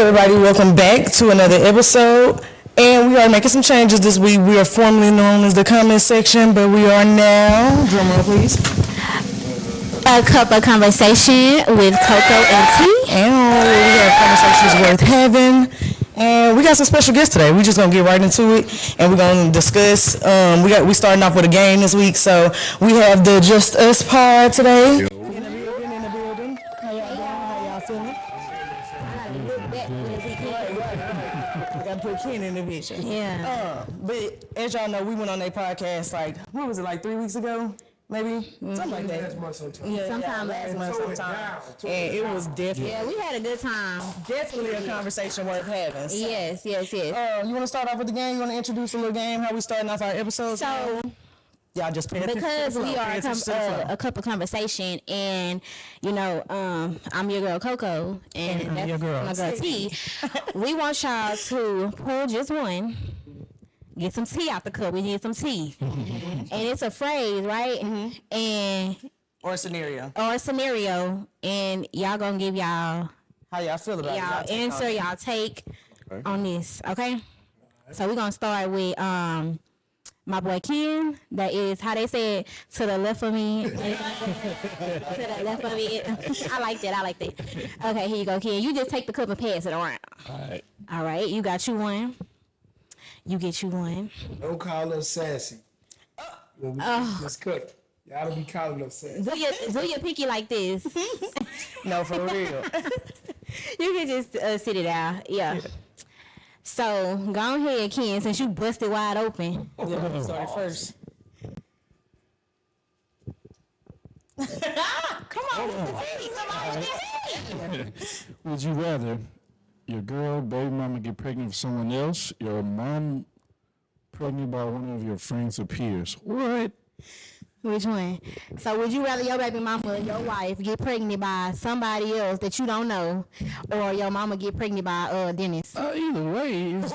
everybody, welcome back to another episode. And we are making some changes this week. We are formerly known as the comment section, but we are now, drumroll please, A Cup of Conversation with Coco and Tee. And we have conversations worth having. And we got some special guests today. We're just gonna get right into it, and we're gonna discuss. We starting off with a game this week, so we have the JusUsPod today. In the building. How y'all doing? How y'all feeling? I gotta put Ken in the picture. Yeah. But as y'all know, we went on their podcast what was it, 3 weeks ago? Maybe something like that. Sometime last month. And it was definitely, Yeah, we had a good time. definitely a conversation worth having. So, Yes. you want to start off with the game? You want to introduce a little game? How we starting off our episodes? So, y'all just pay attention because to the we flow. are Pay attention to the flow. a cup of conversation, and I'm your girl Coco, and I'm that's your girl my girl Tee. We want y'all to pull just one. Get some tea out the cup. We need some tea. And it's a phrase, right? And Or a scenario. a scenario, and y'all gonna give y'all How y'all feel about it? y'all take answer, on it. y'all take on this, okay? So we're gonna start with my boy Ken. That is how they say it, to the left of me. To the left of me. I like that. Okay, here you go, Ken. You just take the cup and pass it around. All right, you got you one. You get you one. Don't call us sassy. Let's cook. Y'all don't be calling us sassy. Do your pinky like this. No, for real. You can just sit it down. Yeah. So, go ahead, Ken, since you busted wide open. Yeah, sorry, first. Come on, Would you rather your girl, baby mama get pregnant with someone else, your mom pregnant by one of your friends or peers? What? Which one? So would you rather your baby mama or your wife get pregnant by somebody else that you don't know, or your mama get pregnant by Dennis? Either way, it's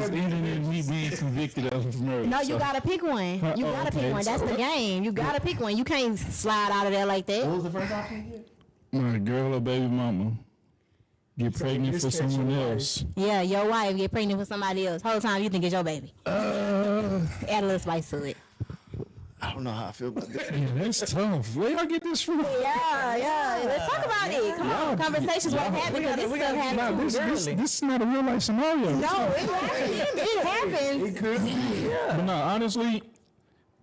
ending in me being convicted of murder. No, you gotta pick one. You gotta pick one. That's the game. You gotta pick one. You can't slide out of there like that. What was the first option? My girl or baby mama get pregnant for someone else. Yeah, your wife get pregnant for somebody else. Whole time you think it's your baby. Add a little spice to it. I don't know how I feel about that. Yeah, that's tough. Where y'all get this from? Yeah. Let's talk about it. Come on, conversations won't happen because this stuff happens. This is not a real life scenario. No, it happens. It happens. But no, honestly,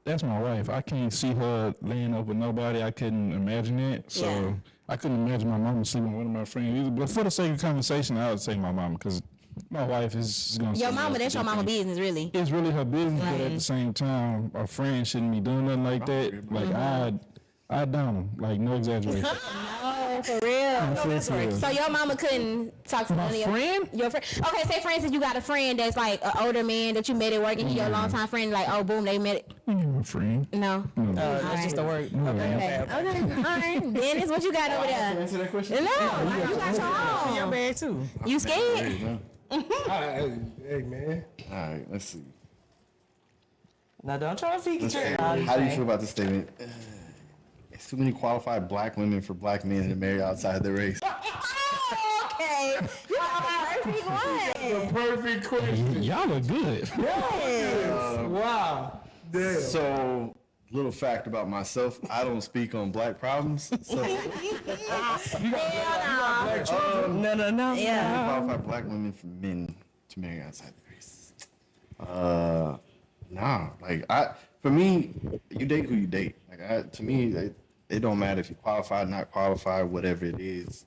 that's my wife. I can't see her laying up with nobody. I couldn't imagine it. So Yeah. I couldn't imagine my mama sleeping with one of my friends either. But for the sake of conversation, I would say my mama, because my wife is going to Your mama, that's your mama business, really. It's really her business, but at the same time, a friend shouldn't be doing nothing like that. Like, I down them. Like, no exaggeration. No, for real. For real. So your mama couldn't talk to none of your friend? Okay, say for instance you got a friend that's like an older man that you met at work and he your longtime friend, like, oh boom, they met it. My friend. No. That's just the word. Okay. All right. Dennis, what you got over there? Answer that question. No, you got your Your own. bad too. You scared? Hey, man. All right, let's see. Now don't try to figure it How out. do you feel about this statement? It's too many qualified black women for black men to marry outside their race. Okay. You got the perfect one. Perfect question. Y'all are good. Wow. Damn. So, little fact about myself, I don't speak on black problems. So, No. Yeah. qualified black women for men to marry outside the race. Nah. Like, for me, you date who you date. Like, to me, it don't matter if you're qualified, not qualified, whatever it is.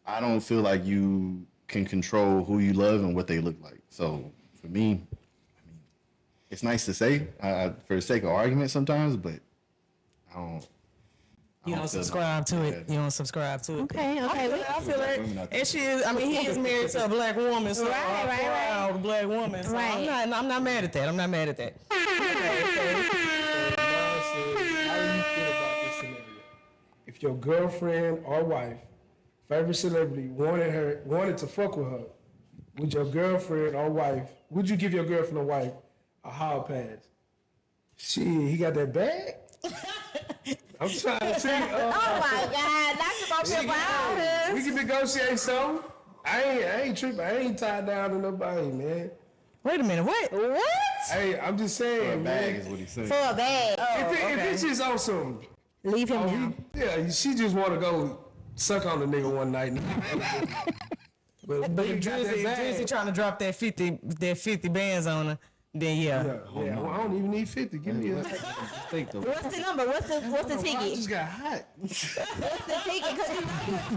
I don't feel like you can control who you love and what they look like. So for me, I mean, it's nice to say for the sake of argument sometimes, but I don't. You don't subscribe to it. You don't subscribe to it. Okay. I feel it. And she is. I mean, he is married to a black woman, so Right. a black woman. So Right. I'm not mad at that. I'm not mad at that. How do you feel about this scenario? If your girlfriend or wife, favorite celebrity, wanted to fuck with her, would your girlfriend or wife, would you give your girlfriend or wife a hall pass? Shit, he got that bag? I'm trying to see. Oh my God, not you gonna up here behind us. We can negotiate something. I ain't tripping. I ain't tied down to nobody, man. Wait a minute, what? Hey, I'm just saying, Bag man. is what he said. For a bag. If it's just on some, Leave him now. she just want to go suck on the nigga one night. but If he got that Drizzy bag. trying to drop that 50 bands on her, then yeah. Yeah, well, I don't even need 50. Give me a. Think the What's the number? What's the I ticket? just got hot. What's the ticket?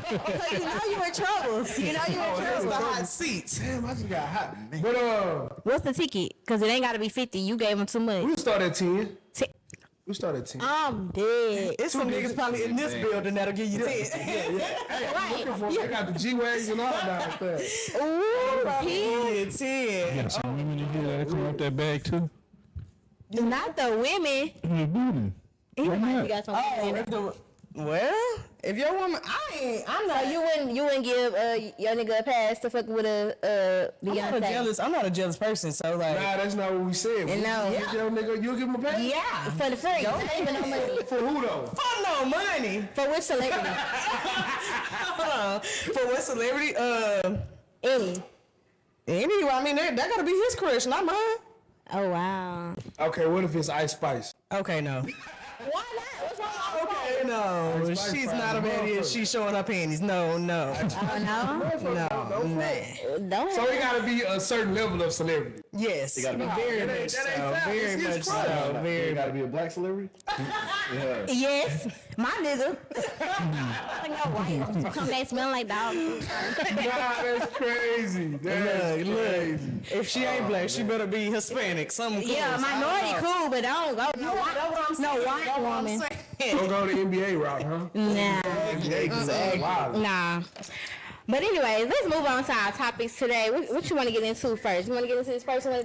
Because you know you in trouble. You know you in That's the trouble. hot seats. Damn, I just got hot. But What's the ticket? Because it ain't got to be 50. You gave him too much. we'll start at 10. Ti- We'll start at 10. I'm dead. It's some niggas probably in this building that'll give you 10. Hey, I'm looking for. They got the G-Wags and all downstairs. Ooh, Yeah, 10. Got some women in here that come out that bag too. not the women. Who's booting? He Why might not? be got some women in it. Well, if your woman, I'm not. So you wouldn't give your nigga a pass to fuck with a Beyonce? I'm not a jealous person, so like. Nah, that's not what we said. No. Get your nigga, you'll give him a pay? Yeah, for the free. Not even no money. For who though? For no money. For which celebrity? Hold on. For what celebrity? Any. I mean, that gotta be his crush, not mine. Oh wow. Okay, what if it's Ice Spice? Okay, no. Why not? What's wrong with Okay, no. Ice Spice She's probably not a baddie if she's showing her panties. No. Oh no. Don't. So it gotta be a certain level of celebrity. Yes. gotta be- Very That ain't- much that ain't so. fair. Very It's his much crush. so. Very gotta be a black celebrity? Yeah. Yes, my nigga. Like no white. Come back smelling like dog. Nah, that's crazy. That's Look, crazy. if she ain't black, she better be Hispanic. Something close. Yeah, minority cool, but don't go. No white woman. Don't go the NBA route, huh? Nah. Exactly. Wow. Nah. But anyways, let's move on to our topics today. What you want to get into first? You want to get into this first one?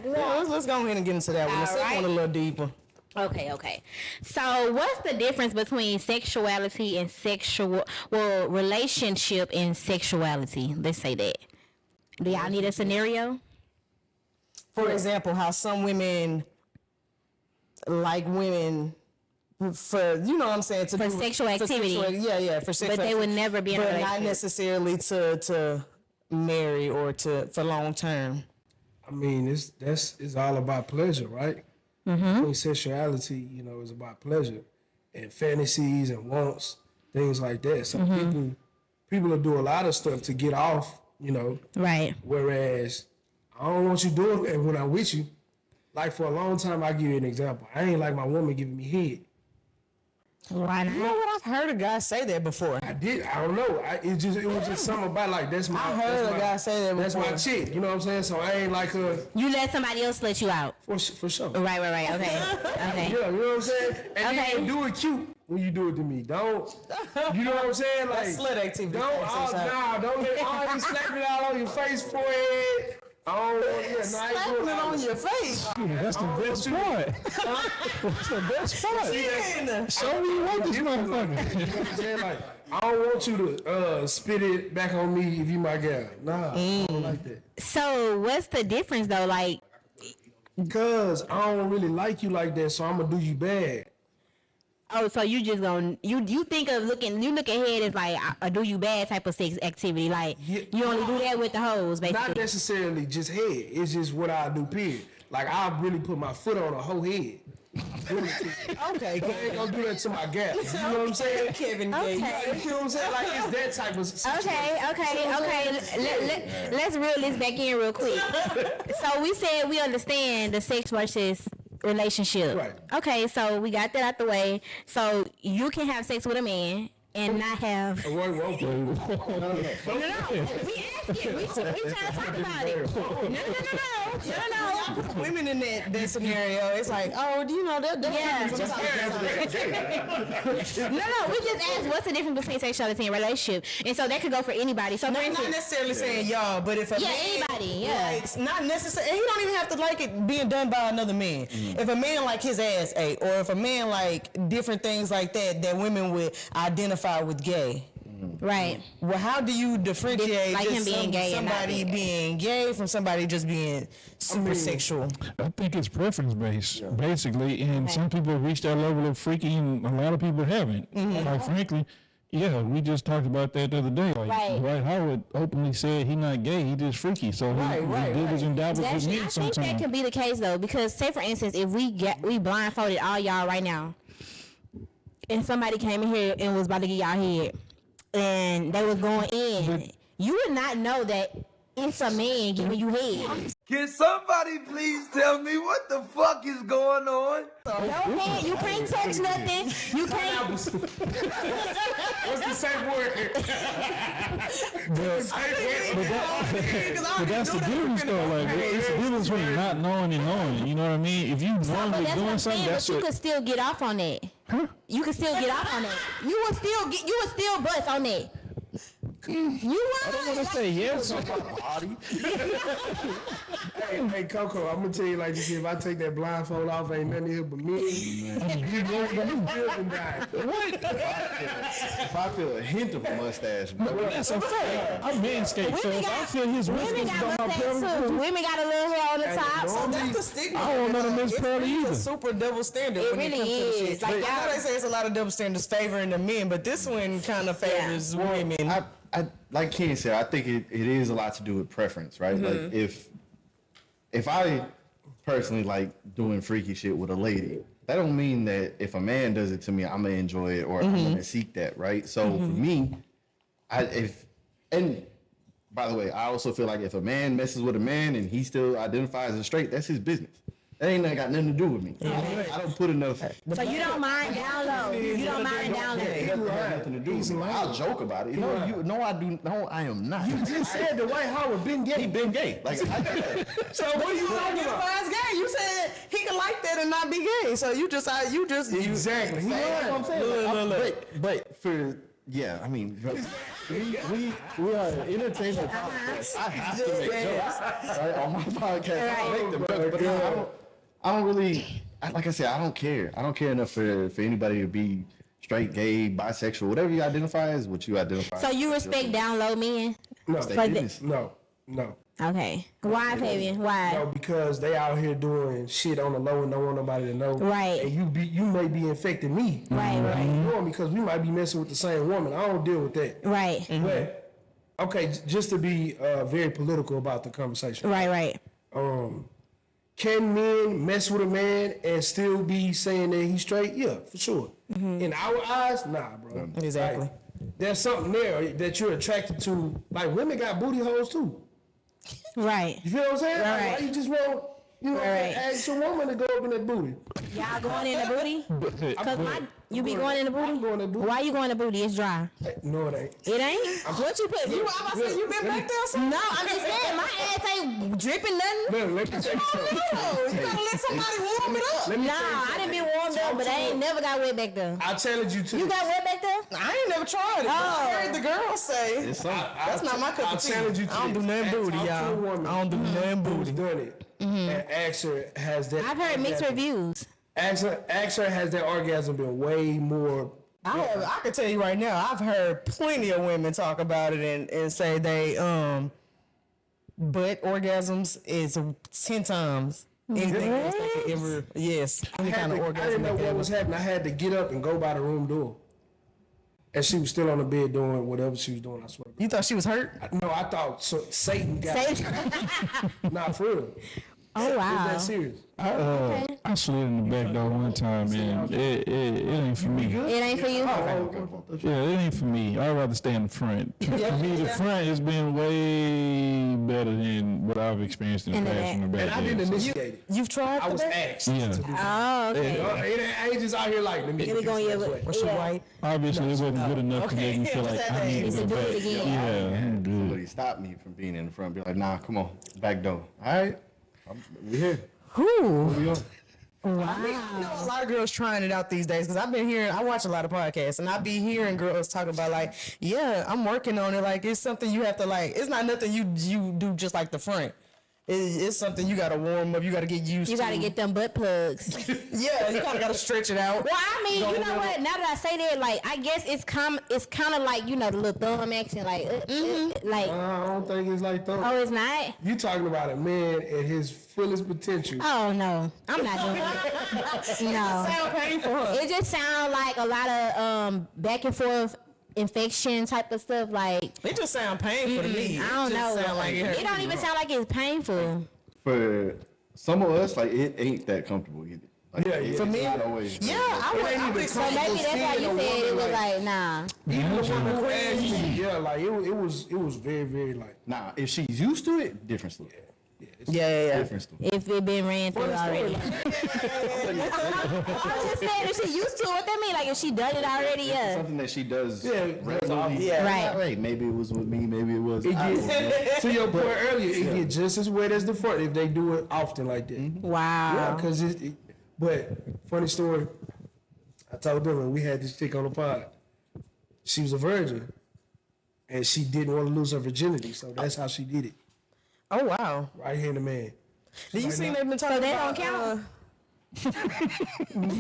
Let's go ahead and get into that one. The second Alright. one a little deeper. Okay. So, what's the difference between sexuality and relationship and sexuality? Let's say that. Do y'all need a scenario? For example, how some women like women for, you know what I'm saying, For sexual activity. For sexual But they would never be in a but not relationship. necessarily to marry or for long term. I mean, it's all about pleasure, right? Mm-hmm. Sexuality, is about pleasure and fantasies and wants, things like that. So people will do a lot of stuff to get off, Right. Whereas I don't want you doing it when I'm with you. Like for a long time, I'll give you an example. I ain't like my woman giving me head. Why You know not? what? I've heard a guy say that before. I don't know. It was just something about like that's my. I heard a guy say that That's before. my chick. You know what I'm saying? So I ain't like her You let somebody else let you out. for sure. Right. Okay. Yeah, you know what I'm saying? And Okay. then do it cute when you do it to me. Don't, you know what I'm saying? Like, That's slut activity. don't let all you slapping it all on your face, forehead. I don't want I ain't Slapping doing it all on that. your face. That's the best part. That's the best part. Yeah. Show me you want this You know what motherfucker. I'm saying? Like, I don't want you to spit it back on me if you my gal. Nah, I don't like that. So, what's the difference though? Like, Because I don't really like you like that, so I'm gonna do you bad. oh, so you just gonna you think of you look ahead as like a do you bad type of sex activity. Like Yeah. you only do that with the hoes, Not basically. necessarily just head. It's just what I do, period. Like, I really put my foot on a whole head. Okay, I ain't gonna do that to my gal. You know what I'm saying? Kevin Okay. Gates. You know what I'm saying? Like, it's that type of situation. Okay. Let's reel this back in real quick. So we said we understand the sex versus relationship. Right. Okay, so we got that out the way. So you can have sex with a man and not have. Wait. No. We asking. We trying to talk about it. No. Women in that scenario, it's like, oh, do you know that? Yeah. No. We just asked what's the difference between sexuality and relationship, and so that could go for anybody. So for Not instance, necessarily saying y'all, but if a man anybody, yeah. likes, not necessarily, and he don't even have to like it being done by another man. If a man like his ass ate, or if a man like different things like that women would identify with gay. right? Well, how do you differentiate Like just him being gay and not somebody being being gay from somebody just being super sexual? I think it's preference based, basically, and some people reach that level of freaking, a lot of people haven't. Quite frankly, Yeah, we just talked about that the other day. Like, Right. Dwight Howard openly said he not gay, he just freaky. So he dibbles and dabbles with I men think that sometimes. can be the case though, because say for instance, if we blindfolded all y'all right now, and somebody came in here and was about to get y'all head, and they was going in, you would not know that it's a man giving you head. Can somebody please tell me what the fuck is going on? No man, you can't touch nothing. You can't. What's the same word? But that's the difference though. Like, it's the difference between not knowing and knowing. You know what I mean? If you But knowingly that's what doing I'm something, saying. But that's you what. could still get off on that. You can still get off on that. You would still bust on that. You would. I don't want to say yes. Hey, Coco, I'm gonna tell you like this: if I take that blindfold off, ain't nothing here but me. You building die. If I feel a hint of a mustache, That's a fact. I'm manscaped, so if I feel his women whiskers got on my mustaches pelvis, too. Women got a little hair on the top. So That's the stigma. I don't know them as It's proud really either. a super double standard. It when really comes to the is. shit. Like, I know y'all- they say it's a lot of double standards favoring the men, but this one kind of favors women. I like Ken said, I think it is a lot to do with preference, right? Like if I personally like doing freaky shit with a lady, that don't mean that if a man does it to me, I'm gonna enjoy it or I'm gonna seek that, right? So for me, and by the way, I also feel like if a man messes with a man and he still identifies as straight, that's his business. That ain't got nothing to do with me. I don't put enough. So you don't mind down low. You don't mind down low. It has nothing to do with me. I'll joke about it. No, I do. No, I am not. You just said the Dwight Howard been gay. He been gay. Like, So what are you talking about? Gay. You said he can like that and not be gay. So you just Exactly. That's what I'm saying. Look. But for I mean, we are an entertainment podcast. I have to make jokes right on my podcast. I make them jokes, but I don't really. Like I said, I don't care. I don't care enough for anybody to be straight, gay, bisexual, whatever you identify as, what you identify. So you respect down low men? No, Like that- no. Okay. Why, Fabian? Why? No, because they out here doing shit on the low and don't want nobody to know. Right. And you may be infecting me. Right. Because we might be messing with the same woman. I don't deal with that. Right. But okay, just to be very political about the conversation. Right. Can men mess with a man and still be saying that he's straight? Yeah, for sure. In our eyes, nah, bro. Exactly. Like, there's something there that you're attracted to. Like, women got booty holes too. Right. You feel what I'm saying? Right. Like, why you just want, Right. ask a woman to go up in that booty? Y'all going in the booty? Cause you be going in the booty? I'm going in the booty. Why you going in the booty? It's dry. No, it ain't. It ain't? What you put? You been back there? So No, I'm just saying my ass ain't dripping nothing. Look, let me tell you something. you gotta let somebody warm it up. Let me Nah, tell you I something. done been warmed up, but I ain't never got wet back there. I challenge you to You this. got wet back there? I ain't never tried it. But I heard the girls say that's not my cup I'll of tea. challenge you to I don't do this. nothing booty, Talk to a y'all. woman I don't do nothing who's booty. done it and ask her, has that I've heard mixed reviews. Ask her, has that orgasm been way more? I can tell you right now, I've heard plenty of women talk about it and say they butt orgasms is 10 times anything else they could ever. Yes, any kind of I orgasm. didn't know they what could was ever- happening. I had to get up and go by the room door. And she was still on the bed doing whatever she was doing, I swear. You thought she was hurt? No, I thought Satan got Not for real. Oh It's wow. that serious. I slid in the back door one time, and it ain't for me. It ain't for you? Yeah, it ain't for me. I'd rather stay in the front. For me, the front has been way better than what I've experienced in the In the past from the And back I didn't there. initiate it. You've tried I for was that? asked. Yeah. To do that. Oh, okay. I ain't just out here like, let me Let me go in here this with- way. Was she Yeah. white? Obviously, it wasn't good enough to make me feel like I need to To go do it back. again. Yeah, I'm good. Somebody stopped me from being in the front. Be like, nah, come on, back door. All right, we here. Who? We on. I know a lot of girls trying it out these days because I've been hearing, I watch a lot of podcasts and I be hearing girls talking about like, yeah, I'm working on it. Like it's something you have to like, it's not nothing you do just like the front. It's something you got to warm up. You got to get used to. You gotta get them butt plugs. Yeah, you kind of got to stretch it out. Well, I mean, you know what? Now that I say that, like, I guess it's kind of like, you know, the little thumb action, like, like. I don't think it's like that. Oh, it's not. You talking about a man at his fullest potential. Oh no, I'm not doing it. No, Sound painful, huh? it just sounds like a lot of back and forth infection type of stuff. Like It just sound painful to me. I don't It just know. sound like it hurt. It don't even sound like it's painful. For some of us, like it ain't that comfortable either. Like, Yeah, it's for me, not always. Yeah, I would So maybe that's why you said it was like, nah. Even the woman who asked me, yeah, like it was very, very like. Nah, if she's used to it, different story. Yeah. Different story. If it been ran through already. I was just saying if she used to it, what that mean? Like if she done it already, yeah. Something that she does Yeah, regularly. yeah. Right. Maybe it was with me, maybe it was. It I don't know. get, to your point earlier, it get just as wet as the front if they do it often like that. Yeah, Wow. because but funny story, I told them when we had this chick on the pod, she was a virgin, and she didn't want to lose her virginity, so that's how she did it. Oh wow. Right here in the man. Did you see they've been talking So they about? don't count?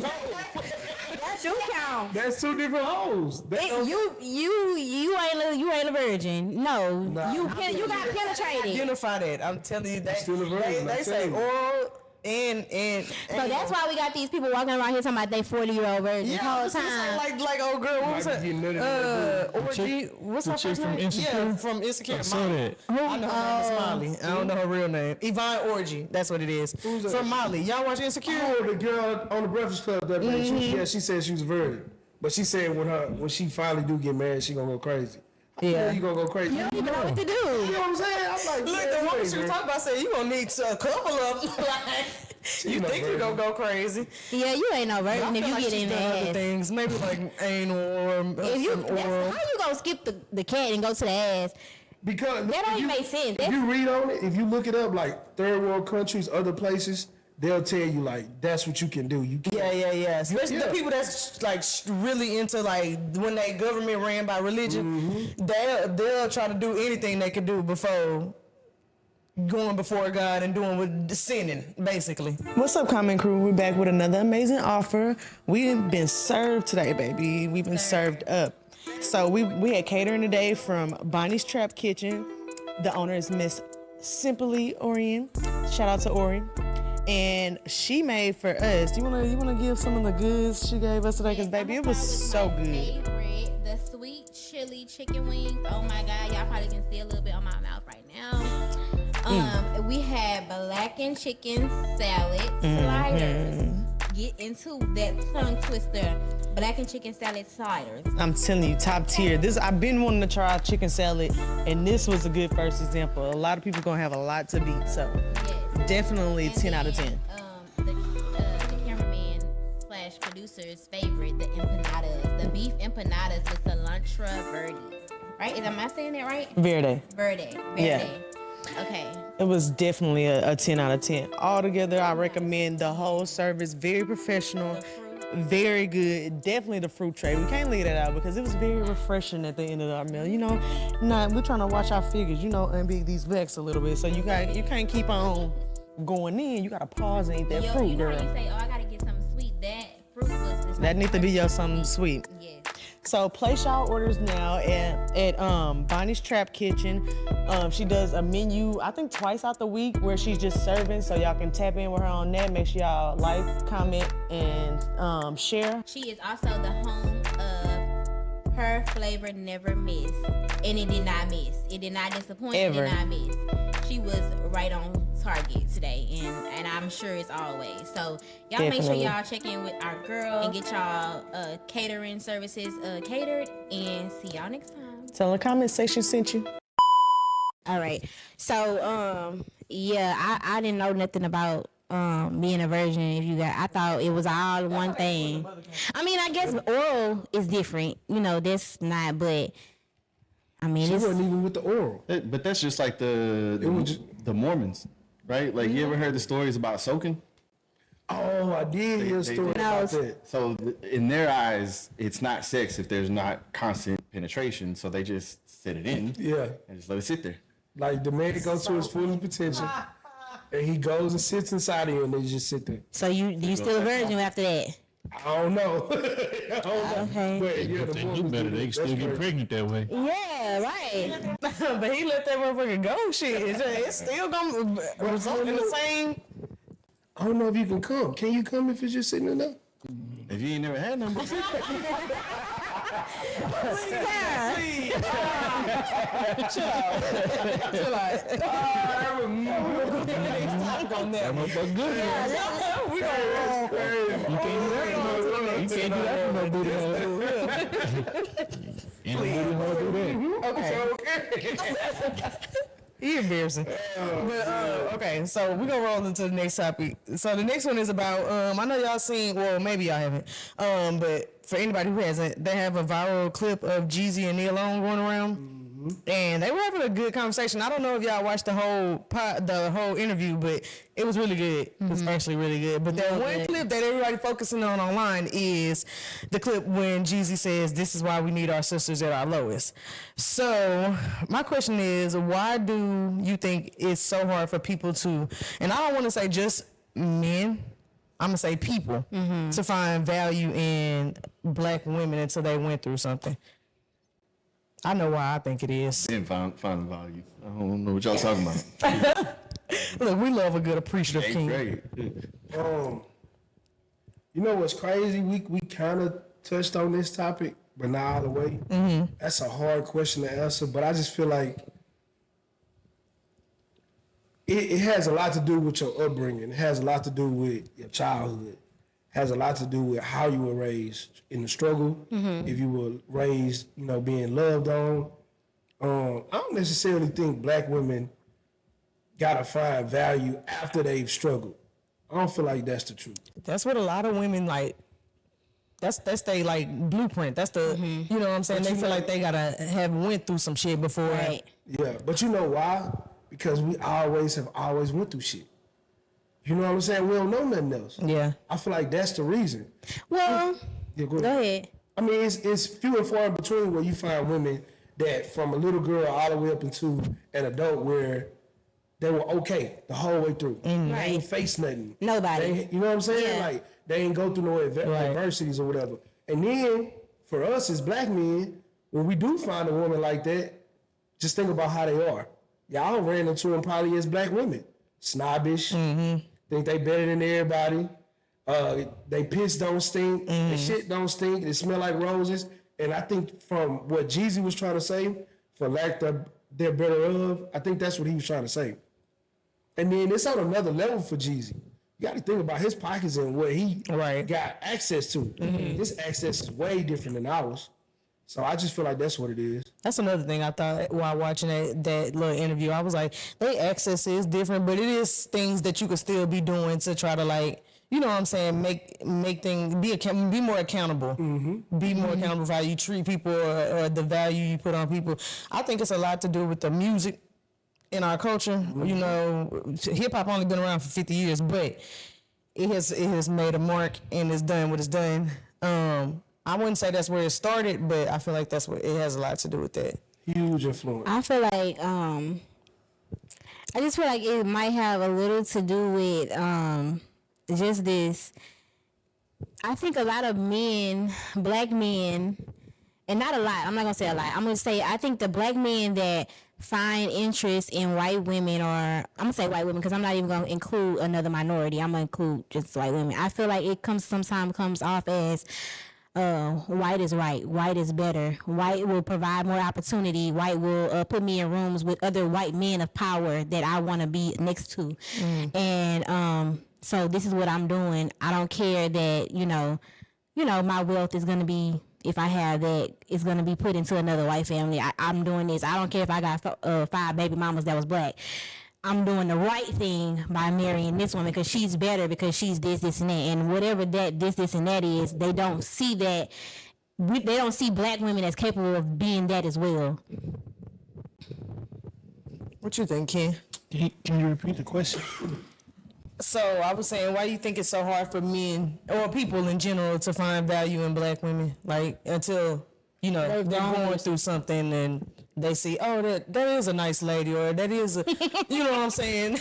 That do count. That's two different hoes. You ain't a virgin. No, Nah. you got penetrated. Unify that. I'm telling you, Still a virgin, they I'm say Mm. telling you. oral and So that's why we got these people walking around here talking about they 40-year-old virgins the whole time. like old girl. What was Might be getting nutty her? in Orgy. What's the her chick first from name? Insecure? Yeah, from Insecure. I saw Molly. that. I know her name is Molly. I don't know her real name. Yvonne Orgy. That's what it is. Who's that? From Molly. Y'all watch Insecure? Oh, the girl on the Breakfast Club that day, she said she was a virgin. But she said when she finally do get married, she gonna go crazy. Yeah. You gonna go crazy. You don't even know what to do. You know what I'm saying? I'm like, Look, man, the woman wait, she was man. talking about said you gonna need a couple of them. You not think you gonna go crazy? Yeah, you ain't no virgin I if feel you like get she's in done other the ass. things, maybe like anal or If you, some oral. how you gonna skip the cat and go to the ass? Because That don't if even make sense. If you read on it, if you look it up, like third world countries, other places, they'll tell you like that's what you can do. You can't. Yeah. Especially Yeah. the people that's like really into like when they government ran by religion, they'll try to do anything they can do before going before God and doing with sinning, basically. What's up, Comment Crew? We're back with another amazing offer. We've been served today, baby. We've been served up. So we had catering today from Bonnie's Trap Kitchen. The owner is Miss Simply Orion. Shout out to Ori. And she made for us. You wanna give some of the goods she gave us today? Cause baby, it was so good. Favorite, the sweet chili chicken wings. Oh my God, y'all probably can see a little bit on my mouth right now. We had blackened chicken salad sliders. Get into that tongue twister. Blackened chicken salad sliders. I'm telling you, top tier. I've been wanting to try chicken salad, and this was a good first example. A lot of people gonna have a lot to beat, so Yes. definitely And 10 out of 10. The cameraman / producer's favorite, the empanadas. The beef empanadas with cilantro verde. Right? Am I saying that right? Verde. Verde. Yeah. Okay. It was definitely a 10 out of 10. Altogether, I recommend the whole service. Very professional, very good. Definitely the fruit tray. We can't leave that out because it was very refreshing at the end of our meal. You know, we're trying to watch our figures. You know, unbig these backs a little bit. So you can't keep on going in. You gotta pause and eat that fruit, you know girl. how you say, oh, I gotta get something sweet. That fruit was just That like needs to be your something sweet. Yes. So place y'all orders now at Bonnie's Trap Kitchen. She does a menu, I think twice out the week where she's just serving, so y'all can tap in with her on that. Make sure y'all like, comment, and share. She is also the home of Her Flavor Never Miss. And it did not miss. It did not disappoint. Ever. It did not miss. She was right on target today, and I'm sure it's always. So y'all make sure Definitely. y'all check in with our girl and get y'all catering services catered, and see y'all next time. Tell the comment section sent you. All right. So yeah, I didn't know nothing about being a virgin. I thought it was all one thing. I mean, I guess oral is different. You know, that's not. But I mean, She it's wasn't even with the oral. But that's just like the Mormons, right? Like you ever heard the stories about soaking? Oh, I did hear a they- story they- about that. So in their eyes, it's not sex if there's not constant penetration. So they just set it in Yeah. and just let it sit there. Like the man goes to his full potential, and he goes and sits inside of you, and they just sit there. so you still a virgin after that. I don't know. I don't know. Okay. But yeah, If the they do Mormons better, do they that. can still That's get crazy. pregnant that way. Yeah. Right. But he let that motherfucker go. Shit, it's still gonna result in the same. I don't know if you can come. Can you come if it's just sitting in there? If you ain't never had none, before, Chill out. That motherfucker good. We gonna You can't do that for no booty hole. And the booty hole do that. He embarrassing. But okay, so we're gonna roll into the next topic. So the next one is about I know y'all seen, well maybe y'all haven't, but for anybody who hasn't, they have a viral clip of Jeezy and Neil Long going around. And they were having a good conversation. I don't know if y'all watched the whole interview, but it was really good. It was actually really good. But that one clip that everybody focusing on online is the clip when Jeezy says, "This is why we need our sisters at our lowest." So my question is, why do you think it's so hard for people to, and I don't want to say just men, I'm gonna say people, to find value in black women until they went through something? I know why I think it is. Didn't find the value. I don't know what y'all talking about. Look, we love a good appreciative king. Great. You know what's crazy? We kind of touched on this topic, but not all the way. That's a hard question to answer, but I just feel like it has a lot to do with your upbringing. It has a lot to do with your childhood. Has a lot to do with how you were raised in the struggle. If you were raised, being loved on. I don't necessarily think black women gotta find value after they've struggled. I don't feel like that's the truth. That's what a lot of women like. That's they like blueprint. That's the you know what I'm saying. They feel like they gotta have went through some shit before. Right. Yeah, but you know why? Because we always went through shit. You know what I'm saying? We don't know nothing else. Yeah. I feel like that's the reason. Well, Yeah, go ahead. I mean, it's few and far in between where you find women that from a little girl all the way up into an adult where they were okay the whole way through. They ain't face nothing. Nobody. You know what I'm saying? Yeah. Like, they ain't go through no adversities or whatever. And then, for us as black men, when we do find a woman like that, just think about how they are. Y'all ran into them probably as black women. Snobbish. Think they better than everybody. They piss don't stink. They shit don't stink. They smell like roses. And I think from what Jeezy was trying to say, for lack of they're better of, I think that's what he was trying to say. And then it's on another level for Jeezy. You got to think about his pockets and what he got access to. His access is way different than ours. So I just feel like that's what it is. That's another thing I thought while watching that little interview. I was like, they access is different, but it is things that you could still be doing to try to, like, you know what I'm saying, make things, be more accountable. Be more accountable for how you treat people or the value you put on people. I think it's a lot to do with the music in our culture. You know, hip hop only been around for 50 years, but it has made a mark and it's done what it's done. I wouldn't say that's where it started, but I feel like that's what it has a lot to do with that. Huge influence. I feel like I just feel like it might have a little to do with just this. I think a lot of men, black men, and not a lot, I'm not gonna say a lot, I'm gonna say I think the black men that find interest in white women, or I'm gonna say white women because I'm not even gonna include another minority, I'm gonna include just white women. I feel like it sometimes comes off as white is right, white is better, white will provide more opportunity, white will put me in rooms with other white men of power that I want to be next to. And so this is what I'm doing. I don't care that you know my wealth is gonna be, if I have that, it's gonna be put into another white family. I'm doing this. I don't care if I got 5 baby mamas that was black. I'm doing the right thing by marrying this woman because she's better, because she's this, and that. And whatever that this, and that is, they don't see that. They don't see black women as capable of being that as well. What you think, Ken? Can you repeat the question? So I was saying, why do you think it's so hard for men or people in general to find value in black women? Like, until, they're going through something and they see, oh, that is a nice lady, or that is a, you know what I'm saying?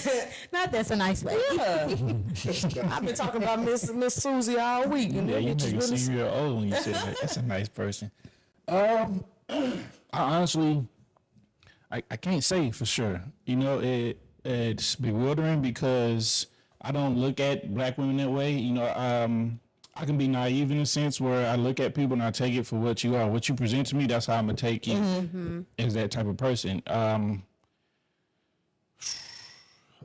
Not that's a nice lady. Yeah. I've been talking about Miss Susie all week. And Yeah, you just make it seem real old when you said that. That's a nice person. I honestly, I can't say for sure. It's bewildering because I don't look at black women that way. I I can be naive in a sense where I look at people and I take it for what you are. What you present to me, that's how I'm gonna take you as that type of person.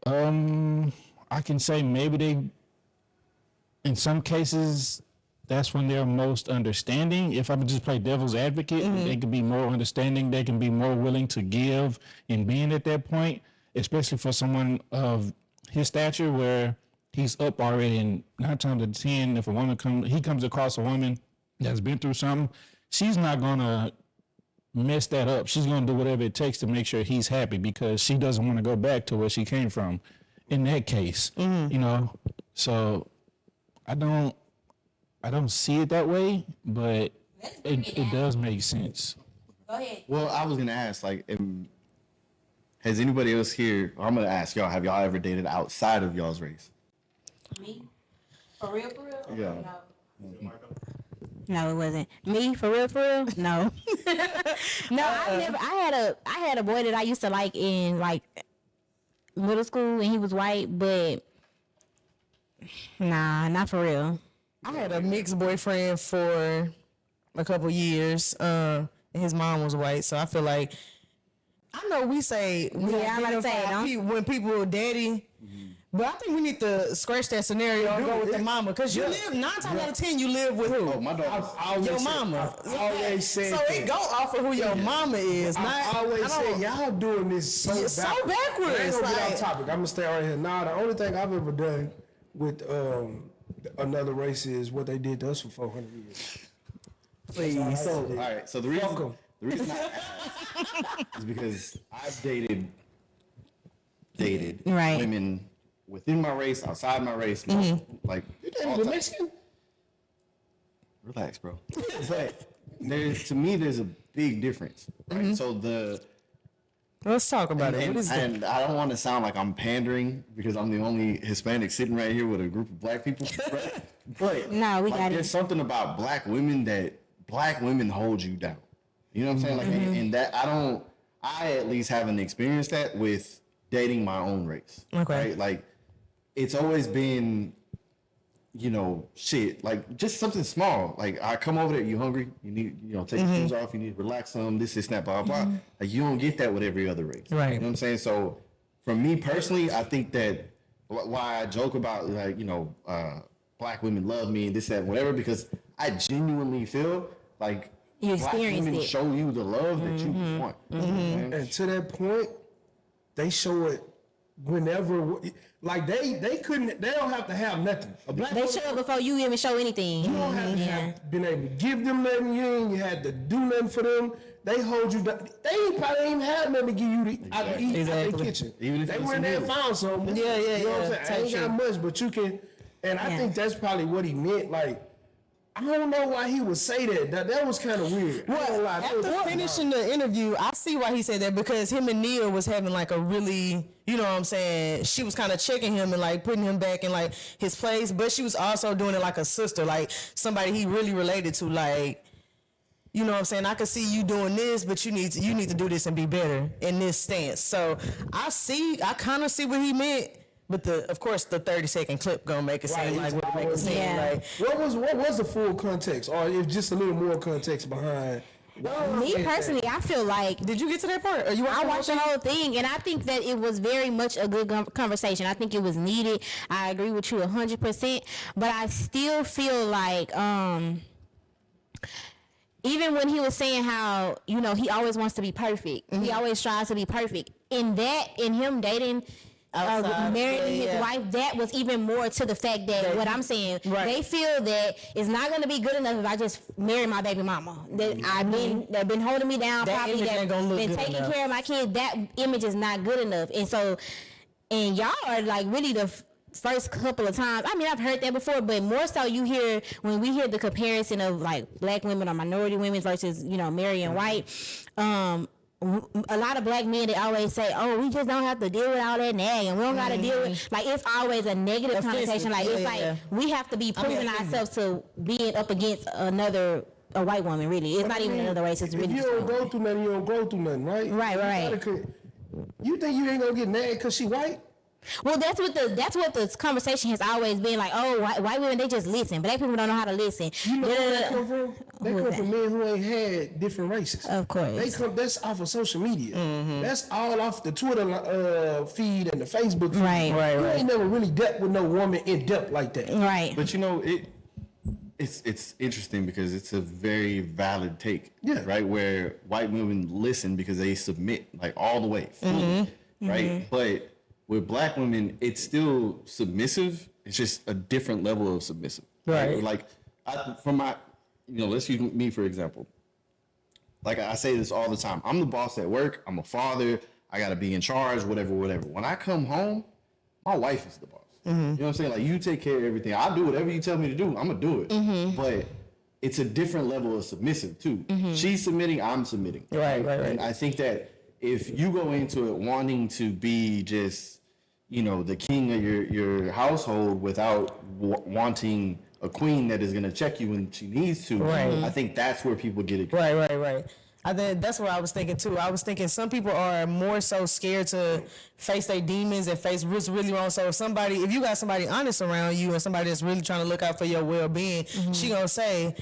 I can say maybe they, in some cases, that's when they're most understanding. If I would just play devil's advocate, they can be more understanding. They can be more willing to give in being at that point, especially for someone of his stature where he's up already. And 9 times out of 10, if a woman comes across a woman that's been through something, she's not gonna mess that up. She's gonna do whatever it takes to make sure he's happy because she doesn't want to go back to where she came from. In that case, you know, so I don't see it that way, but it does make sense. Go ahead. Well, I was gonna ask, like, has anybody else here? Or I'm gonna ask y'all: have y'all ever dated outside of y'all's race? Me? For real? Yeah. No, it wasn't. Me? For real? No. No, I had a boy that I used to like in like middle school and he was white, but nah, not for real. I had a mixed boyfriend for a couple years, and his mom was white, so I feel like I know we say I'm about to say, when people are daddy, but I think we need to scratch that scenario and go with the mama, because you live 9 times out of 10 you live with who? Oh, my dog. Your mama. I always said so that. it go off of who your mama is. I always say y'all doing this so It's so backwards. backwards, I ain't gonna get like- off topic. I'm gonna stay right here. Nah, the only thing I've ever done with another race is what they did to us for 400 years. Please. So, All right. So the reason I asked is because I've dated Right. women within my race, outside my race, like all the types. Mexican? Relax, bro. But there's a big difference. Right? So Let's talk about it. What is that? and I don't want to sound like I'm pandering because I'm the only Hispanic sitting right here with a group of black people. Right? But No, we got it. There's something about black women that black women hold you down. You know what I'm saying? Like, and that I at least haven't experienced that with dating my own race. Okay. Right? Like, it's always been, you know, shit, like just something small. Like, I come over there, you hungry? You need, take your shoes off, you need to relax some, this, that, blah, blah. Like, you don't get that with every other race. Right. You know what I'm saying? So, for me personally, I think that why I joke about, like, black women love me and this, that, whatever, because I genuinely feel like You black experienced women it. show you the love that you want. You know what I'm saying? And to that point, they show it whenever, like they don't have to have nothing. A black They woman- show it before you even show anything. You don't have to have been able to give them nothing. You ain't had to do nothing for them. They hold you down. They probably ain't had nothing to give you to out to eat out the kitchen. Even if they it's went there and meal. found something. Yeah, You know what I'm yeah. saying? I ain't got much, but you can. And I Yeah. think that's probably what he meant. Like, I don't know why he would say that. That was kind of weird. I ain't gonna lie. That was After finishing the interview, I see why he said that, because him and Nia was having like a really, you know what I'm saying, she was kind of checking him and like putting him back in like his place, but she was also doing it like a sister, like somebody he really related to, like, you know what I'm saying, I could see you doing this, but you need to do this and be better in this stance. So I kind of see what he meant. But of course the 30-second clip gonna make it seem like what it make it seem Yeah. like. What was the full context, or if just a little more context behind? Me personally, I feel like Did you get to that part? Or you I watched the whole thing, and I think that it was very much a good conversation. I think it was needed. I agree with you 100%, but I still feel like even when he was saying how, he always wants to be perfect. He always tries to be perfect. In him dating, marrying his wife, that was even more to the fact that what I'm saying, they feel that it's not going to be good enough if I just marry my baby mama. That they've been holding me down, That probably image ain't gonna look been good taking enough. care of my kids. That image is not good enough, and y'all are like really the first couple of times. I mean, I've heard that before, but more so you hear when we hear the comparison of like black women or minority women versus marrying white. A lot of black men, they always say, "Oh, we just don't have to deal with all that nagging. We don't got to deal with," like, it's always a negative connotation. Like, it's like we have to be proving ourselves to being up against a white woman. Really, it's not even another race. It's really If you don't go through nothing, you don't go through nothing, right? Right. You think you ain't gonna get mad because she white? Well, that's what the conversation has always been like. Oh, white women, they just listen. Black people don't know how to listen. You know where they come from? They come from men who ain't had different races. Of course. That's off of social media. That's all off the Twitter feed and the Facebook feed. Right. You ain't never really dealt with no woman in depth like that. Right. But you know, it's interesting because it's a very valid take. Yeah. Right? Where white women listen because they submit like all the way, fully, right? But with black women, it's still submissive. It's just a different level of submissive. Right. Like let's use me for example. Like I say this all the time. I'm the boss at work. I'm a father. I got to be in charge, whatever. When I come home, my wife is the boss. You know what I'm saying? Like, you take care of everything. I'll do whatever you tell me to do. I'm going to do it. But it's a different level of submissive, too. She's submitting, I'm submitting. Right. And I think that if you go into it wanting to be just, the king of your household without wanting a queen that is going to check you when she needs to, I think that's where people get it. Right. I think that's what I was thinking too. I was thinking some people are more so scared to face their demons and face what's really wrong. So if you got somebody honest around you and somebody that's really trying to look out for your well-being, she gonna say,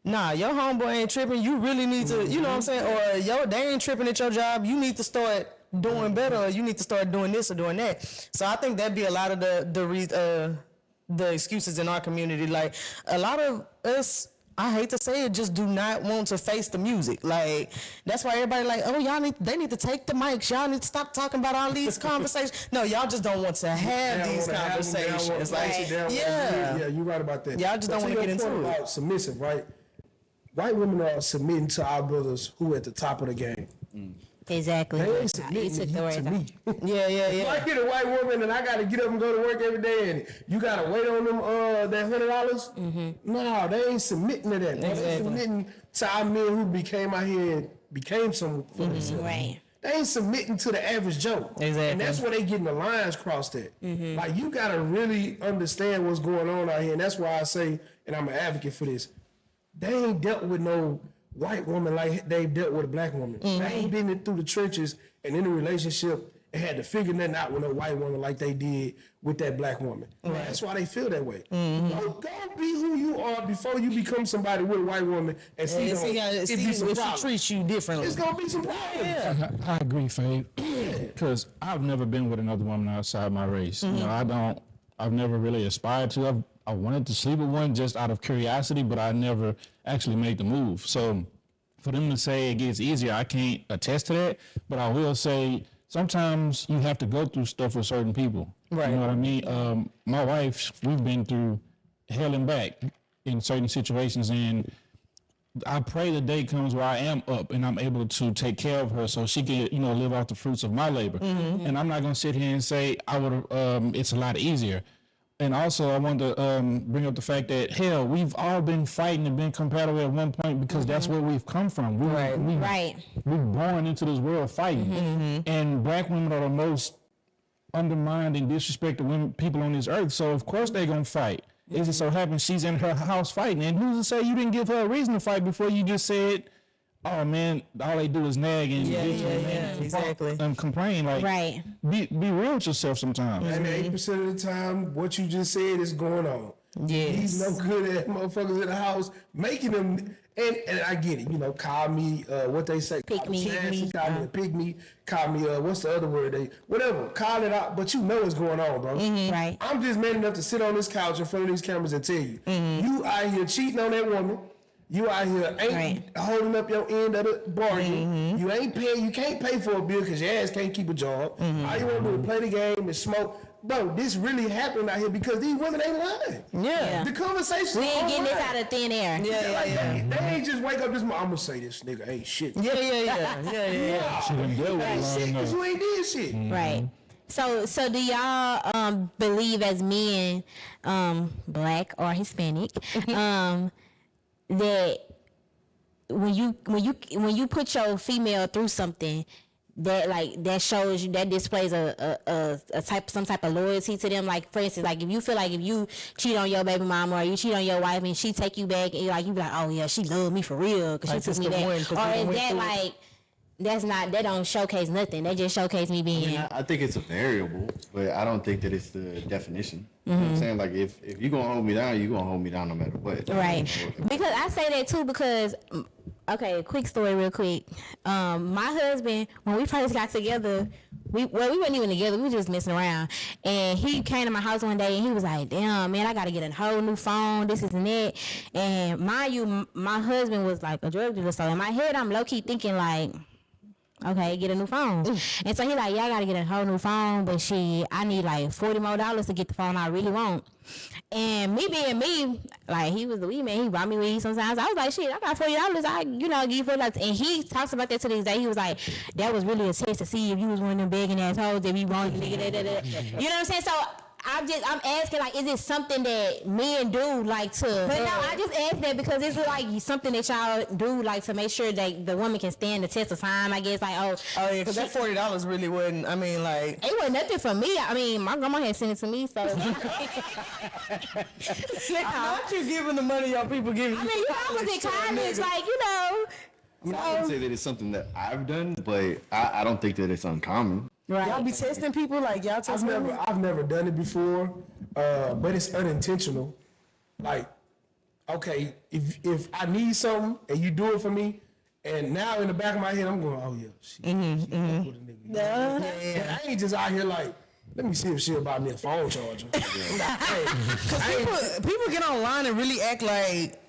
nah, your homeboy ain't tripping. You really need to, you know what I'm saying? Or they ain't tripping at your job. You need to start doing better. Or you need to start doing this or doing that. So I think that'd be a lot of the excuses in our community. Like a lot of us, I hate to say it, just do not want to face the music. Like, that's why everybody like, oh, they need to take the mics. Y'all need to stop talking about all these conversations. No, y'all just don't want to have these conversations. Yeah, you're right about that. Y'all just don't want to get into it. About submissive, right? White women are submitting to our brothers who at the top of the game. Exactly. They ain't submitting to me. Yeah. If I get a white woman and I got to get up and go to work every day and you got to wait on them that $100, no, they ain't submitting to that. They submitting to our men who became out here and became some for themselves. Right. They ain't submitting to the average Joe. Exactly. And that's where they getting the lines crossed at. Like, you got to really understand what's going on out here. And that's why I say, and I'm an advocate for this, they ain't dealt with no white woman like they've dealt with a black woman. They ain't been through the trenches and in a relationship and had to figure nothing out with a white woman like they did with that black woman. Right. That's why they feel that way. Go be who you are before you become somebody with a white woman and see if she treats you differently. It's gonna be some problems. Yeah. I agree, Faye, because I've never been with another woman outside my race. I've never really aspired to. I wanted to sleep with one just out of curiosity, but I never actually made the move. So for them to say it gets easier, I can't attest to that, but I will say sometimes you have to go through stuff with certain people. Right. You know what I mean? My wife, we've been through hell and back in certain situations, and I pray the day comes where I am up and I'm able to take care of her so she can, live off the fruits of my labor. And I'm not going to sit here and say it's a lot easier. And also, I want to bring up the fact that, hell, we've all been fighting and been compatible at one point because that's where we've come from. We're born into this world fighting. And black women are the most undermined and disrespected people on this earth. So, of course, they're going to fight. It just so happens she's in her house fighting. And who's to say you didn't give her a reason to fight before you just said, oh, man, all they do is nag and exactly. and complain. Like, be real with yourself sometimes. And 8% of the time, what you just said is going on. Yes. He's no good at motherfuckers in the house, making them, and I get it, call me, what they say, Pick me. Call me a pygmy, call me, what's the other word, whatever, call it out, but you know what's going on, bro. Right. I'm just man enough to sit on this couch in front of these cameras and tell you, you out here cheating on that woman. You out here ain't holding up your end of the bargain. You ain't paying. You can't pay for a bill because your ass can't keep a job. All you want to do is play the game and smoke. Bro, this really happened out here because these women ain't lying. Yeah. The conversation. We ain't getting this out of thin air. They ain't just wake up this morning. I'm gonna say this nigga ain't shit. Yeah. She done dealt with it long Shit, because enough. you ain't did shit. Right. So do y'all believe as men, black or Hispanic, that when you put your female through something that shows you, that displays some type of loyalty to them? Like, for instance, like if you feel like if you cheat on your baby mama or you cheat on your wife and she take you back and you be like, oh yeah, she loved me for real because she took me back, or is that like that don't showcase nothing. They just showcase me being. Yeah, I think it's a variable, but I don't think that it's the definition. You know what I'm saying? Like, if you're going to hold me down, you're going to hold me down no matter what. Right. Because I say that too because, okay, quick story real quick. My husband, when we first got together, we weren't even together. We were just messing around. And he came to my house one day and he was like, damn, man, I got to get a whole new phone, this and that. And mind you, my husband was like a drug dealer. So in my head, I'm low-key thinking like, okay, get a new phone. And so he like, yeah, I gotta get a whole new phone, but I need like $40 more to get the phone I really want. And me being me, like he was the weed man, he brought me weed sometimes. I was like, shit, I got $40, I give you $40. And he talks about that to this day. He was like, that was really a test to see if you was one of them begging assholes that we want, nigga, You know what I'm saying? So I'm asking, like, is it something that men do, like, to... But no, I just asked that because it's, like, something that y'all do, like, to make sure that the woman can stand the test of time, I guess, like, Oh, yeah, because that $40 really wasn't, I mean, like... It wasn't nothing for me. I mean, my grandma had sent it to me, so... Not you giving the money y'all people giving. I mean, I was in college, like, I wouldn't say that it's something that I've done, but I don't think that it's uncommon. Right. Y'all be testing people, like, y'all testing people? I've never done it before, but it's unintentional. Like, okay, if I need something and you do it for me, and now in the back of my head I'm going, oh yeah, she fuck with a nigga. And I ain't just out here like, let me see if she'll buy me a phone charger. Because people get online and really act like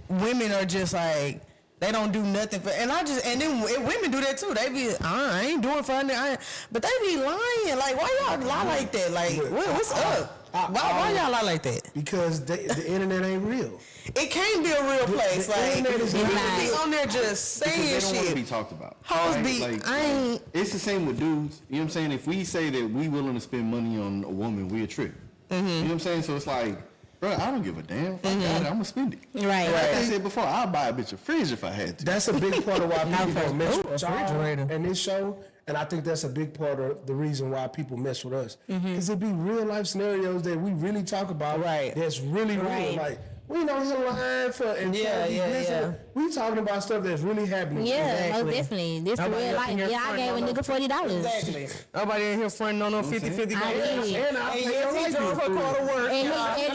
women are just like, they don't do nothing for, and then women do that too. They be, I ain't doing for her, but they be lying. Like, why y'all lie like that? Like, what's up? Why y'all lie like that? Because the internet ain't real. It can't be a real place. Like, internet is you not. be on there just saying Because they don't want to shit. be talked about. Hoes right? be, Like, I ain't. It's the same with dudes. You know what I'm saying? If we say that we willing to spend money on a woman, we a trick. You know what I'm saying? So it's like, bro, I don't give a damn. Fuck that, I'm gonna spend it. Right. Like I said before, I'll buy a bitch a fridge if I had to. That's a big part of why people don't mess with refrigerator. y'all in this show. And I think that's a big part of the reason why people mess with us. Because it be real life scenarios that we really talk about. Right. That's really real. Like, we ain't on here lying for and Yeah. We talking about stuff that's really happening. Yeah, most definitely. This Nobody real up life. in here Yeah, I gave a nigga $40. Exactly. Nobody in here fronting on no 50-50. I did. And yes, he drove her car to work. And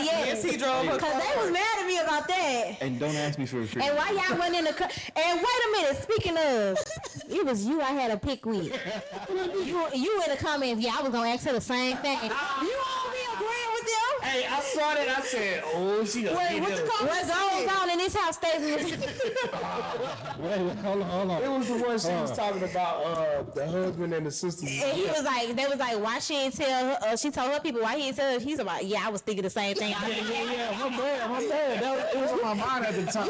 Yes, he drove her because car. they was mad at me about that. And don't ask me for a fridge. And why y'all went in the car? And wait a minute, speaking of, it was you I had a pick with. You in the comments, yeah, I was gonna ask her the same thing. You all be agreeing with them? Hey, I saw that. I said, oh, she gonna Wait, get what the them. comment What goes on in this house stays in this. Wait, hold on. It was the one she was talking about, the husband and the sisters. And he was like, they was like, why she ain't tell her, she told her people, why he ain't tell her? He's about, yeah, I was thinking the same thing. Yeah, my bad. It was on my mind at the time.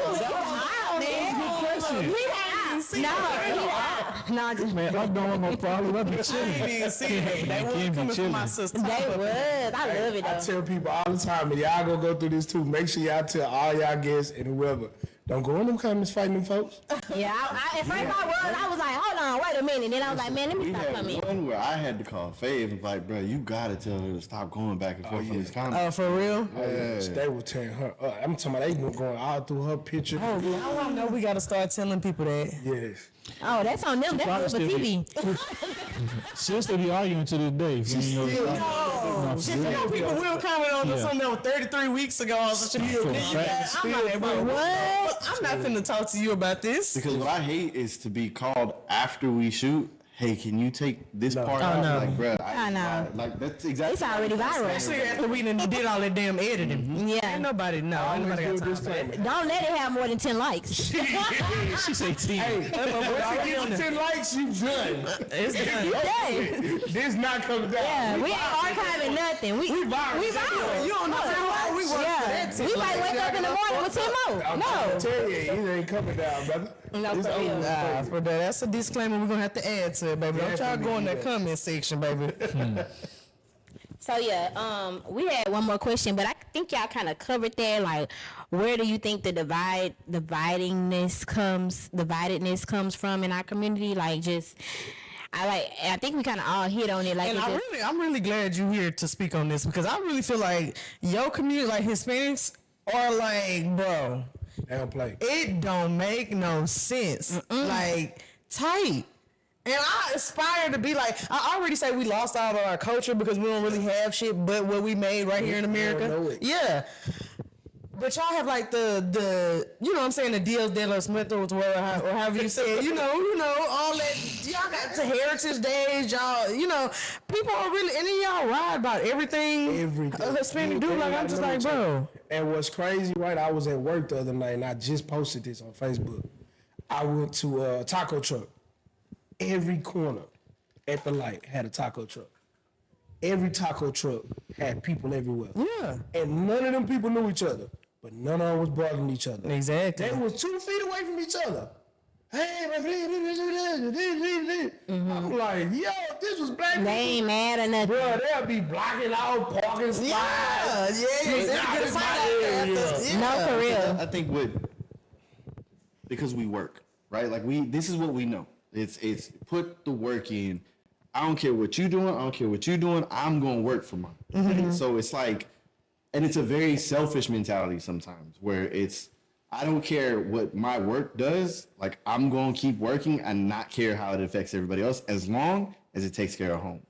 No, just Man, I'm doing no problem. I've been I chilling. didn't even see that, but they Can't was be coming from chilling. my sister. they was. I love it I though. tell people all the time, and y'all gonna go through this too. Make sure y'all tell all y'all guests and whoever, don't go in them comments fighting them folks. Yeah, at first I was like, hold on, wait a minute. Then I was like, man, let me We stop had coming. one where I had to call Faye and was like, bro, you gotta tell her to stop going back and forth on these comments. Oh, for real? They were tearing her up. I'm talking about they were going all through her picture. Oh, now I know we gotta start telling people that. Yes. Oh, that's on them. That's good for TV. She'll still be arguing to this day. Shit, you know, people will comment on something that was 33 weeks ago or some shit. I'm like, bro, what? I'm not finna talk to you about this. Because what I hate is to be called after we shoot. Hey, can you take this part out? no. Like, bro, I know. Like, that's exactly. It's already viral. Especially after we done did all that damn editing. Yeah. Ain't nobody know. Ain't nobody got time for that. Don't let it have more than 10 likes. She say 10. Hey, once it gets 10 likes, you done. It's done. Yeah. This not coming down. Yeah, we ain't archiving nothing. We viral. You don't know how hard we work for that. We might wake up in the morning with 10 more. I'm No. tell you, it ain't coming down, brother. No, It's for real. over. For that, that's a disclaimer we're gonna have to add to it, baby. Don't try to go in that comment section, baby. So yeah, we had one more question, but I think y'all kind of covered that. Like, where do you think the dividedness comes from in our community? Like, I think we kind of all hit on it. Like, And I'm really glad you're here to speak on this because I really feel like your community, like Hispanics, are like, bro, They don't play. it don't make no sense. Like, tight. And I aspire to be like, I already say we lost all of our culture because we don't really have shit but what we made right here in America. Yeah. But y'all have like the you know what I'm saying, the Dios de los Muertos or however you say it, you know, all that, y'all got the Heritage Days, y'all, you know, people are really, and then y'all ride about everything. Hispanic dude, like, I'm just like, bro. And what's crazy, right, I was at work the other night and I just posted this on Facebook. I went to a taco truck. Every corner at the light had a taco truck. Every taco truck had people everywhere. Yeah. And none of them people knew each other. But none of them was bothering each other. Exactly. They was 2 feet away from each other. Hey, I'm like, yo, if this was black people, They ain't mad or nothing. bro, they'll be blocking out parking spots. No, for real. I think because we work, right? Like this is what we know. It's put the work in. I don't care what you doing. I don't care what you doing. I'm going to work for mine. Mm-hmm. So it's like, and it's a very selfish mentality sometimes where I don't care what my work does. Like, I'm going to keep working and not care how it affects everybody else as long as it takes care of home.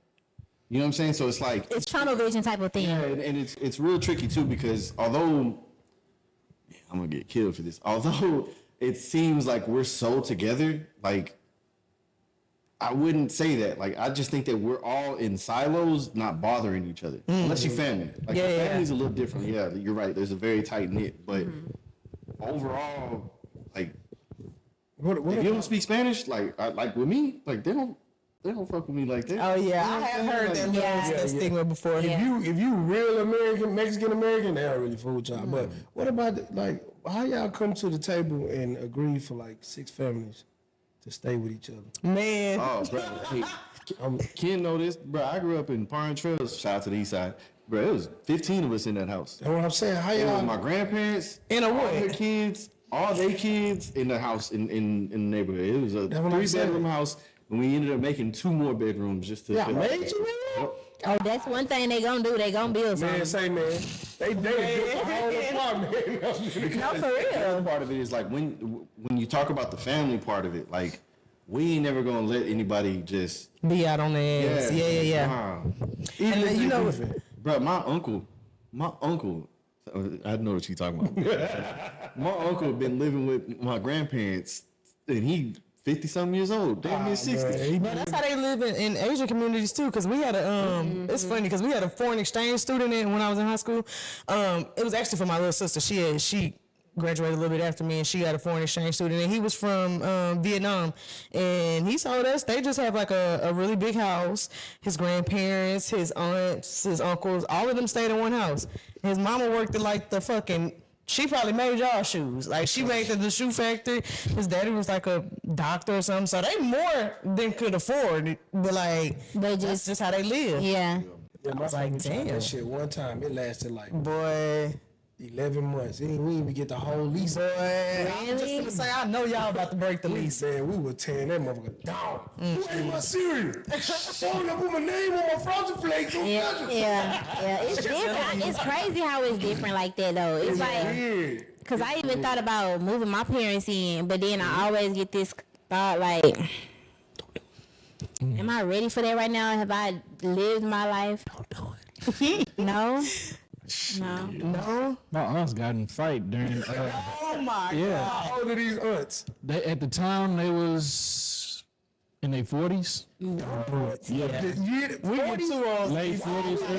You know what I'm saying? So it's like, it's tunnel vision type of thing. Yeah, and it's real tricky too, because although I'm going to get killed for this, although it seems like we're so together, like, I wouldn't say that. Like, I just think that we're all in silos, not bothering each other. Unless you family. Like, your family's a little different. Yeah, you're right. There's a very tight knit. But overall, like, if you don't speak Spanish, like with me, like, they don't fuck with me like that. Oh, yeah. I have heard that stigma before. Yeah. If you real American, Mexican American, they don't really fool with y'all. But what about, how y'all come to the table and agree for, 6 families to stay with each other? Man. Oh, bro. Hey, Ken know this, bro. I grew up in Pine Trails. Shout out to the east side. Bro, it was 15 of us in that house. That's what I'm saying. How It was y'all? my grandparents, In a all what? their kids, all their kids in the house in the neighborhood. It was a That's what I'm 3-bedroom saying. house, and we ended up making 2 more bedrooms just to. Yeah, fit made like you, that. man? Oh, that's one thing they gonna do. They gonna build something. Man, say, man. They built the whole apartment. No, for The other real. part of it is like when you talk about the family part of it, like we ain't never gonna let anybody just Be out on the ass. Yeah. Even if you they know, beefing. Bro, my uncle, I know what you're talking about. My uncle been living with my grandparents, and he 50-something years old, damn near 60. But that's how they live in Asian communities too. Cause we had it's funny because we had a foreign exchange student when I was in high school. It was actually for my little sister. She graduated a little bit after me, and she had a foreign exchange student, and he was from Vietnam. And he told us they just have like a really big house. His grandparents, his aunts, his uncles, all of them stayed in one house. His mama worked at like the fucking. She probably made y'all shoes. Like, she made the shoe factory. His daddy was like a doctor or something. So they more than could afford. But that's just how they live. Yeah. Yeah, my was like, family tried damn. that shit one time. It lasted Boy. 11 months. We didn't even get the whole lease. I'm just gonna say, I know y'all about to break the lease. Man, we were tearing that motherfucker down. Who ate my cereal? Someone put my name on my Frozen Flakes. Yeah. It's different. It's crazy how it's different like that though. It's like, cause I even thought about moving my parents in, but then I always get this thought like, am I ready for that right now? Have I lived my life? Don't do it. No. No? My aunts got in a fight during. Oh my Yeah, How old are these aunts? at the time they was in their 40s. Yeah. We get too old. Late 40s. But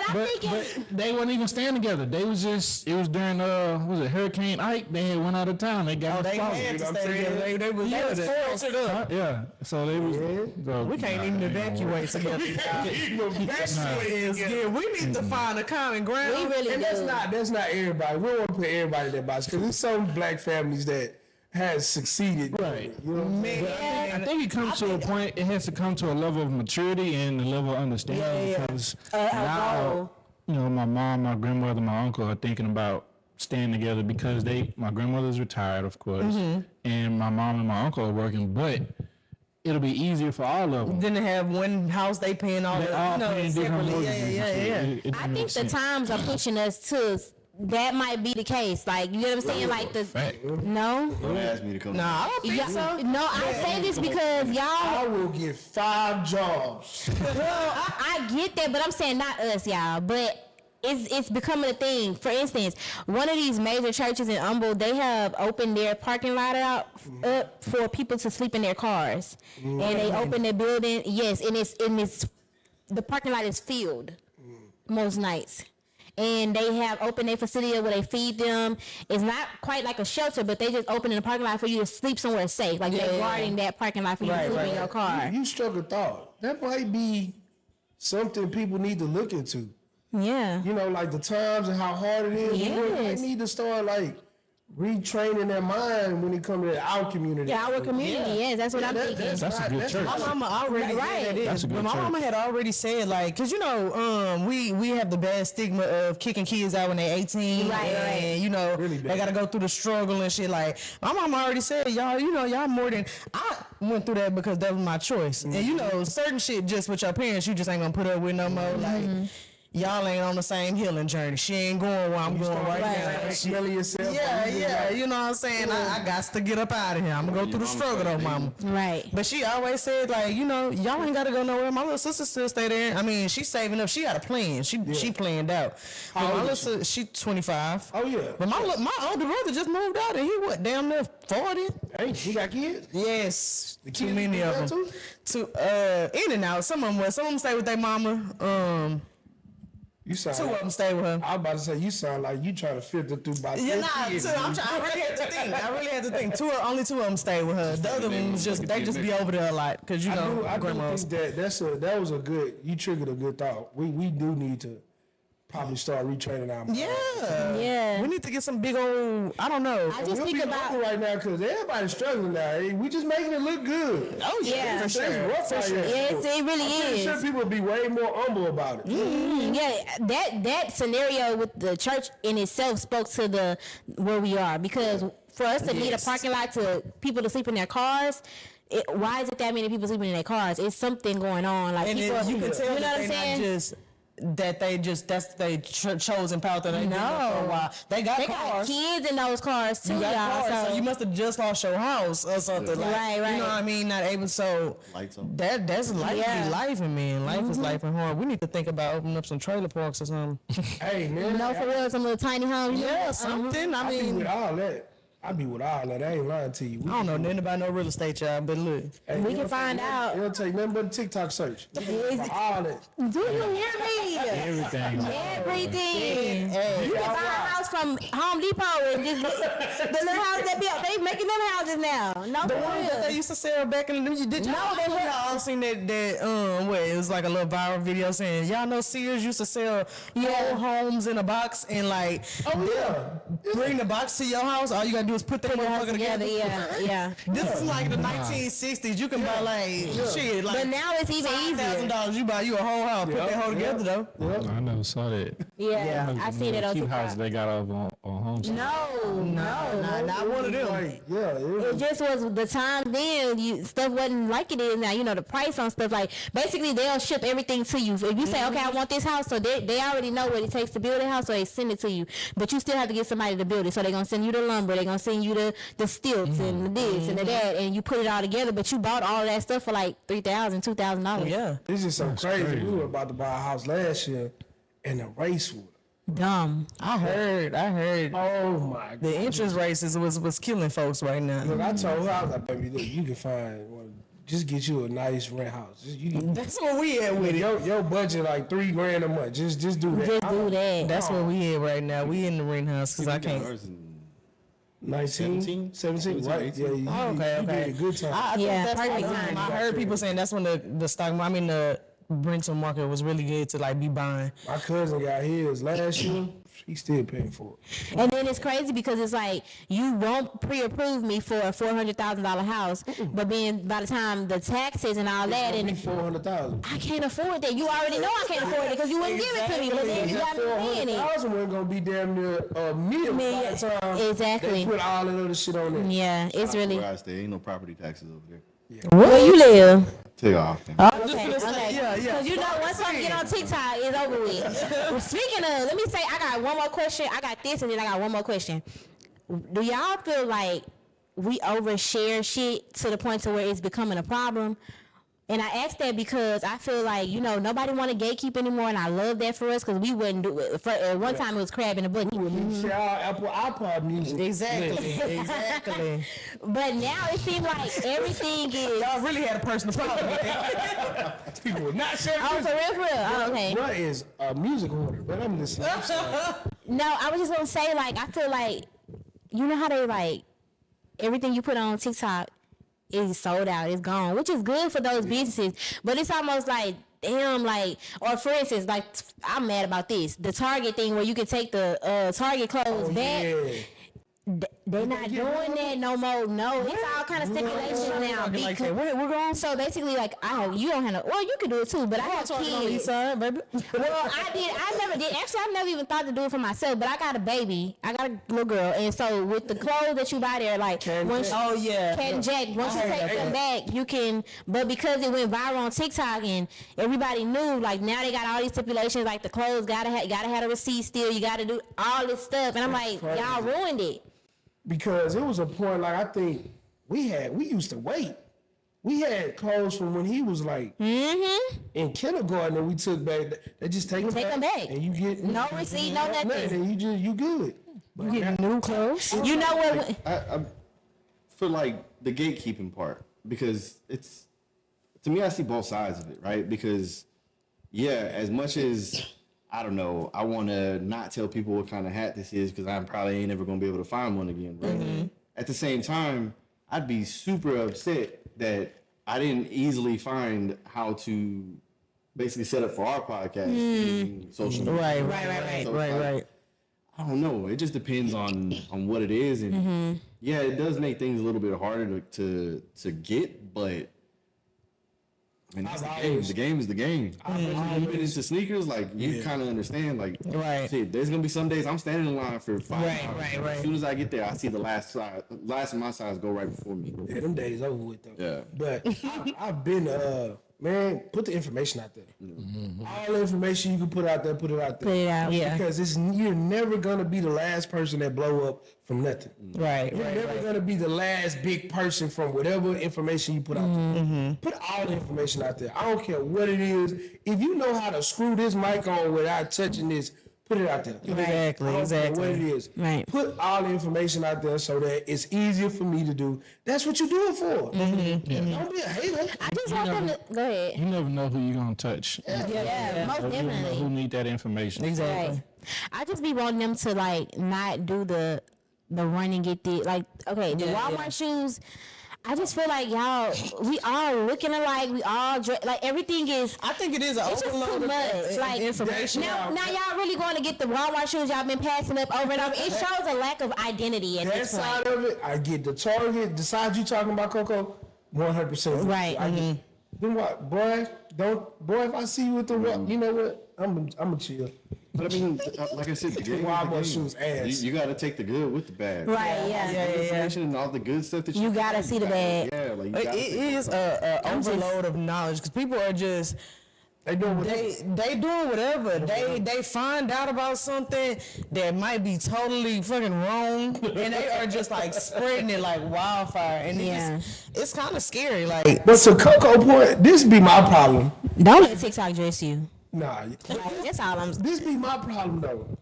I think But they weren't even staying together. They was just, it was during was it Hurricane Ike? They had went out of town. They got They in a fight. had to stay together. They was forced up. Yeah, so they was. So, We can't even evacuate together. We need to find a common ground. we really And do. that's not everybody. We don't want to put everybody in that box because there's some black families that has succeeded. Right. You know what I'm saying? Man, I think it comes to a point. It has to come to a level of maturity and a level of understanding. Yeah. Because now, my mom, my grandmother, my uncle are thinking about staying together because my grandmother's retired, of course, and my mom and my uncle are working, but it'll be easier for all of them. Then they have one house they paying all They all paying different separately. mortgages and shit. Yeah. It I think makes the sense. times are pushing us to that might be the case. Like, you know what I'm saying? Like Fact. no. Don't ask me to come. Nah, I don't think so. No, I say this because y'all. I will get 5 jobs. Well, I get that, but I'm saying not us, y'all. But it's becoming a thing. For instance, one of these major churches in Humble, they have opened their parking lot up for people to sleep in their cars, and they open their building. Yes, and it's the parking lot is filled most nights. And they have opened their facility where they feed them. It's not quite like a shelter, but they just open in the parking lot for you to sleep somewhere safe. Like they're guarding that parking lot for you to sleep in your car. You struck a thought. That might be something people need to look into. Yeah. You know, like the times and how hard it is. Yes. They need to start like retraining their mind when it comes to our community. Yeah, our community. Yes, that's what I'm thinking. That's a good church. My mama already Right. said that That's a good but my church. mama had already said like, cause you know, we have the bad stigma of kicking kids out when they're 18, Right, and right. you know Really bad. they gotta go through the struggle and shit. Like my mama already said, y'all, you know, y'all more than I went through that because that was my choice. And you know, certain shit just with your parents, you just ain't gonna put up with no more. Like. Y'all ain't on the same healing journey. She ain't going where I'm going right now. Smelling yourself. Yeah, you know what I'm saying? I got to get up out of here. I'm gonna go through the struggle though, mama. Right. But she always said, like, you know, y'all ain't gotta go nowhere. My little sister still stay there. I mean, she's saving up. She got a plan. She planned out. But my little sister, she 25. Oh yeah. But my older brother just moved out and he what, damn near 40? Hey, you got kids? Yes. Too kids many do of that them. too? In and out. Some of them stay with their mama. You sound. Two of them stay with her. I was about to say you sound like you trying to filter through by Yeah, 10 nah, kids. I really had to think. Only two of them stay with her. The other ones they just be over there a lot because you know I do grandmas. think that was a good. You triggered a good thought. We do need to probably start retraining our minds. Yeah. We need to get some big old. I don't know. I just We'll think be about. humble right now because everybody's struggling now. Hey, we just making it look good. Oh Yeah. for sure. It's rough out here. Yes, it really I'm pretty is. sure people will be way more humble about it. Yeah, that scenario with the church in itself spoke to where we are, because for us to need a parking lot to people to sleep in their cars. Why is it that many people sleeping in their cars? It's something going on. Like And people, then you can tell you know that what I'm they saying? not just. That that's they chosen path that they been there for a while. They got They got cars. kids in those cars too, You got y'all. cars, so you must have just lost your house or something. Like, Right. You know what I mean? Not able. So Lights on. that's life. Yeah. Be life, and man, life is life and hard. We need to think about opening up some trailer parks or something. Hey man, No, for real, some little tiny homes. Yeah, something. I I be mean, with all that. I be with all that. I ain't lying to you. I don't know nothing about no real estate, y'all, but look. Hey, We it can don't find take- out. It don't take nothing but a TikTok search. For all that. Do you hear me? Everything. Everything. You can buy a house from Home Depot and just the little house that they making them houses now. No, The for one that they real. used to sell back in the did y'all No, they were- all seen that what it was like a little viral video saying y'all know Sears used to sell whole homes in a box and like bring the box to your house. All you gotta do is put that motherfucker together. Yeah. This is like the 1960s. You can buy like shit like But now it's even easier. $5,000. You buy you a whole house. Put that whole together though. I never saw that. Yeah, I seen it on Cute TikTok. house they got up on home. No. Not one of them. Like, yeah, It just was the time then. Stuff wasn't like it is now. You know the price on stuff. Like basically they'll ship everything to you. If you say okay, I want this house, so they already know what it takes to build a house, so they send it to you. But you still have to get somebody to build it. So they're gonna send you the lumber. They're gonna send you the stilts and the this and the that, and you put it all together. But you bought all that stuff for like $3,000, $2,000. Yeah. it's just so crazy. crazy. We were about to buy a house last year, and the race was. Dumb. I heard. Oh my god! The interest rates was killing folks right now. Look, I told her I was like, baby, look, you can find one. Just get you a nice rent house. That's where we at with it. Your budget like $3,000 a month. Just do that. Just do that. That's where we at right now. We in the rent house because I can't. 19, 17, right? Yeah, you, Oh, okay, you did okay. a good time. I think Yeah, that's perfect what time. I heard people saying that's when the rental market was really good to like be buying. My cousin got his last year. He's still paying for it. And then it's crazy because it's like you won't pre-approve me for a $400,000 house, but then by the time the taxes and all that, It'll be and 400,000. I can't afford that. You already know I can't afford it because you wouldn't give it to me. But then you got me paying it. 400,000 wasn't gonna be damn near a million by the time Exactly. they put all that other shit on there. Yeah, it's really. Where I stay, ain't no property taxes over there. Where you live? Take off. Then. Okay. Yeah. Because you know, once I get on TikTok, it's over with. Well, speaking of, let me say, I got one more question. I got this, and then I got one more question. Do y'all feel like we overshare shit to the point to where it's becoming a problem? And I ask that because I feel like, you know, nobody want to gatekeep anymore, and I love that for us because we wouldn't do it. For, one time it was Crab in the Bucket. Share our Apple iPod music. Exactly. But now it seems like everything is... Y'all really had a personal problem. People will not share Oh, for real, for real? Oh, okay. What is a music order? But I'm listening. I'm sorry. No, I was just going to say, like, I feel like, you know how they, like, everything you put on TikTok is sold out, it's gone, which is good for those businesses. But it's almost like, damn, like, or for instance, like, I'm mad about this. The Target thing where you can take the Target clothes back. Yeah. They're not doing that no more. No, it's all kind of stipulations now. Like that. We're going. So basically, like, you don't have no. Well, you can do it too, but I have kids. Baby. Well, I never did. Actually, I never even thought to do it for myself. But I got a baby. I got a little girl, and so with the clothes that you buy there, like once Oh yeah. Cat and Jack, once you take them back, you can. But because it went viral on TikTok and everybody knew, like now they got all these stipulations, like the clothes gotta have a receipt still. You gotta do all this stuff, and I'm like, y'all ruined it. Because it was a point, like, I think we used to wait. We had clothes from when he was like in kindergarten, and we took back. They just take them back, and you get no receipt, no nothing, and you good. You get new clothes. You know what? I feel like the gatekeeping part, because it's, to me, I see both sides of it, right? Because yeah, as much as I don't know, I want to not tell people what kind of hat this is because I probably ain't ever going to be able to find one again, right? At the same time, I'd be super upset that I didn't easily find how to basically set up for our podcast using social media. Right. So it's like, I don't know. It just depends on what it is. And yeah, it does make things a little bit harder to get, but I mean, that's the game. The game is the game. You've been into sneakers, like you kind of understand, like shit, there's gonna be some days I'm standing in line for 5 hours. As soon as I get there, I see the last of my size go right before me. Yeah, them days over with though. Yeah. But I've been man, put the information out there. All the information you can put out there, put it out there. Put it out. Yeah. Because you're never gonna be the last person that blow up from nothing. Right. You're never gonna be the last big person from whatever information you put out there. Put all the information out there. I don't care what it is. If you know how to screw this mic on without touching this, put it out there. Exactly. I don't care what it is. Right. Put all the information out there so that it's easier for me to do. That's what you do it for. Don't be a hater. I just want them to go ahead. You never know who you're gonna touch. Yeah, most You don't know definitely. who need that information. Exactly. Right. I just be wanting them to like not do the run and get the the Walmart shoes. I just feel like y'all, we all looking alike. We all like everything is. I think it is an It's just overload too of much. Like information. now y'all really going to get the Walmart shoes y'all been passing up over and over. It shows a lack of identity at That this point. side of it, I get the Target. The side you talking about, Coco, 100%. Right. Then what, boy? If I see you with the what, you know what? I'm chill. But I mean, like I said, the game Walmart is the shoes game. ass. You got to take the good with the bad. Right. Yeah. Information and all the good stuff that You gotta see the bad. Yeah, like you It gotta is a overload of knowledge because people are just They doing they doing whatever. They find out about something that might be totally fucking wrong, and they are just like spreading it like wildfire. And it's kind of scary. Like, But to Coco point, this be my problem. Don't let TikTok dress you. Nah, Like, that's all I'm. this be my problem though.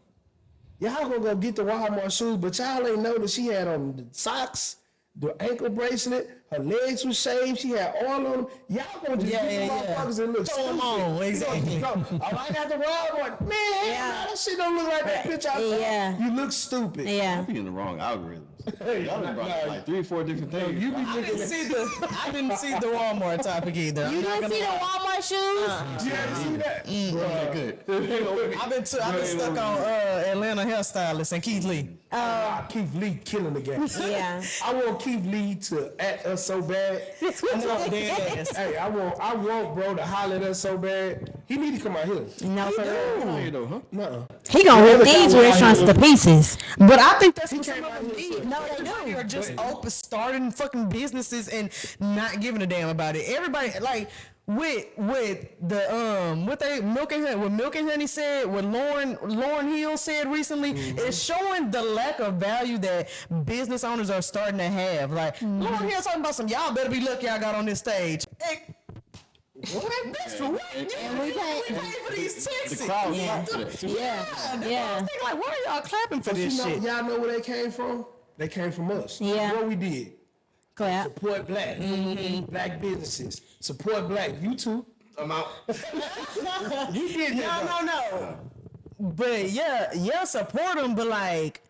Y'all gonna go get the Walmart shoes, but y'all ain't know that she had on the socks, the ankle bracelet, her legs was shaved, she had oil on them. Y'all gonna just get the motherfuckers and look Throw 'em stupid. on, exactly. You gonna go, oh, I got the Walmart. Man, that shit don't look like that picture I saw. Yeah. You look stupid. Yeah. be in the wrong algorithms. Y'all done brought like 3 or 4 different things. You be I looking didn't see the Walmart topic either. You didn't see the Walmart shoes? You ever see that? Good. I've been stuck on Atlanta hairstylist and Keith Lee. Keith Lee killing the game. Yeah. I want Keith Lee to at us so bad. I want dead ass. Hey, I want bro to holler at us so bad. He need to come out here. No, for real. You know, huh? Nuh-uh. He gonna rip these restaurants to pieces. But I think that's what some of them need. No, they Everybody do. are just open, starting fucking businesses and not giving a damn about it. Everybody like with the what they Milk and Honey said, what Lauren Hill said recently, is showing the lack of value that business owners are starting to have. Like Lauren Hill talking about some y'all better be lucky I got on this stage. Hey, what? That's for what? And we We pay for these tickets. The crowd Yeah. clapped for that, too. Yeah. I'm thinking like, why are y'all clapping for this shit? Y'all know where they came from? They came from us. Yeah. What we did. Clap. Support black. Black businesses. Support black. You too. I'm out. You did that. No. But yeah, support them. But like,